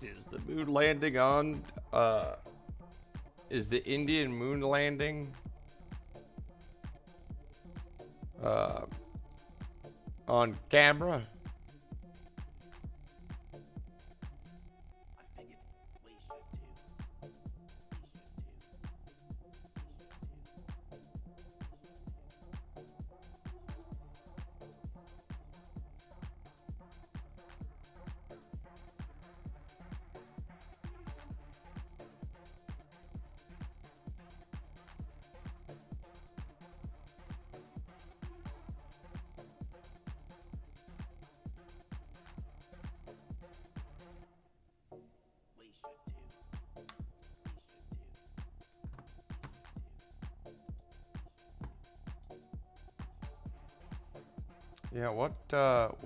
Is the moon landing on, is the Indian moon landing, on camera? Yeah, what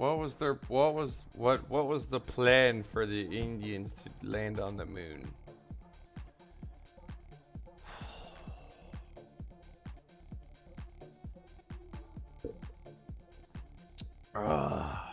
was the plan for the Indians to land on the moon? Ah.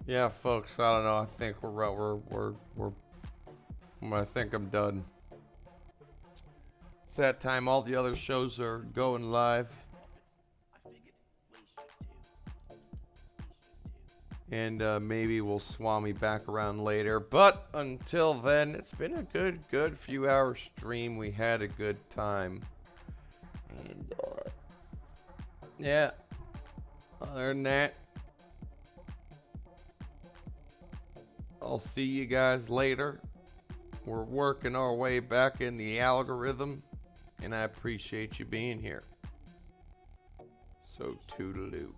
Yeah, folks, I don't know. I think I think I'm done. It's that time. All the other shows are going live. And maybe we'll Swami back around later. But until then, it's been a good few hour stream. We had a good time. And yeah. Other than that, I'll see you guys later. We're working our way back in the algorithm, and I appreciate you being here. So toodaloo.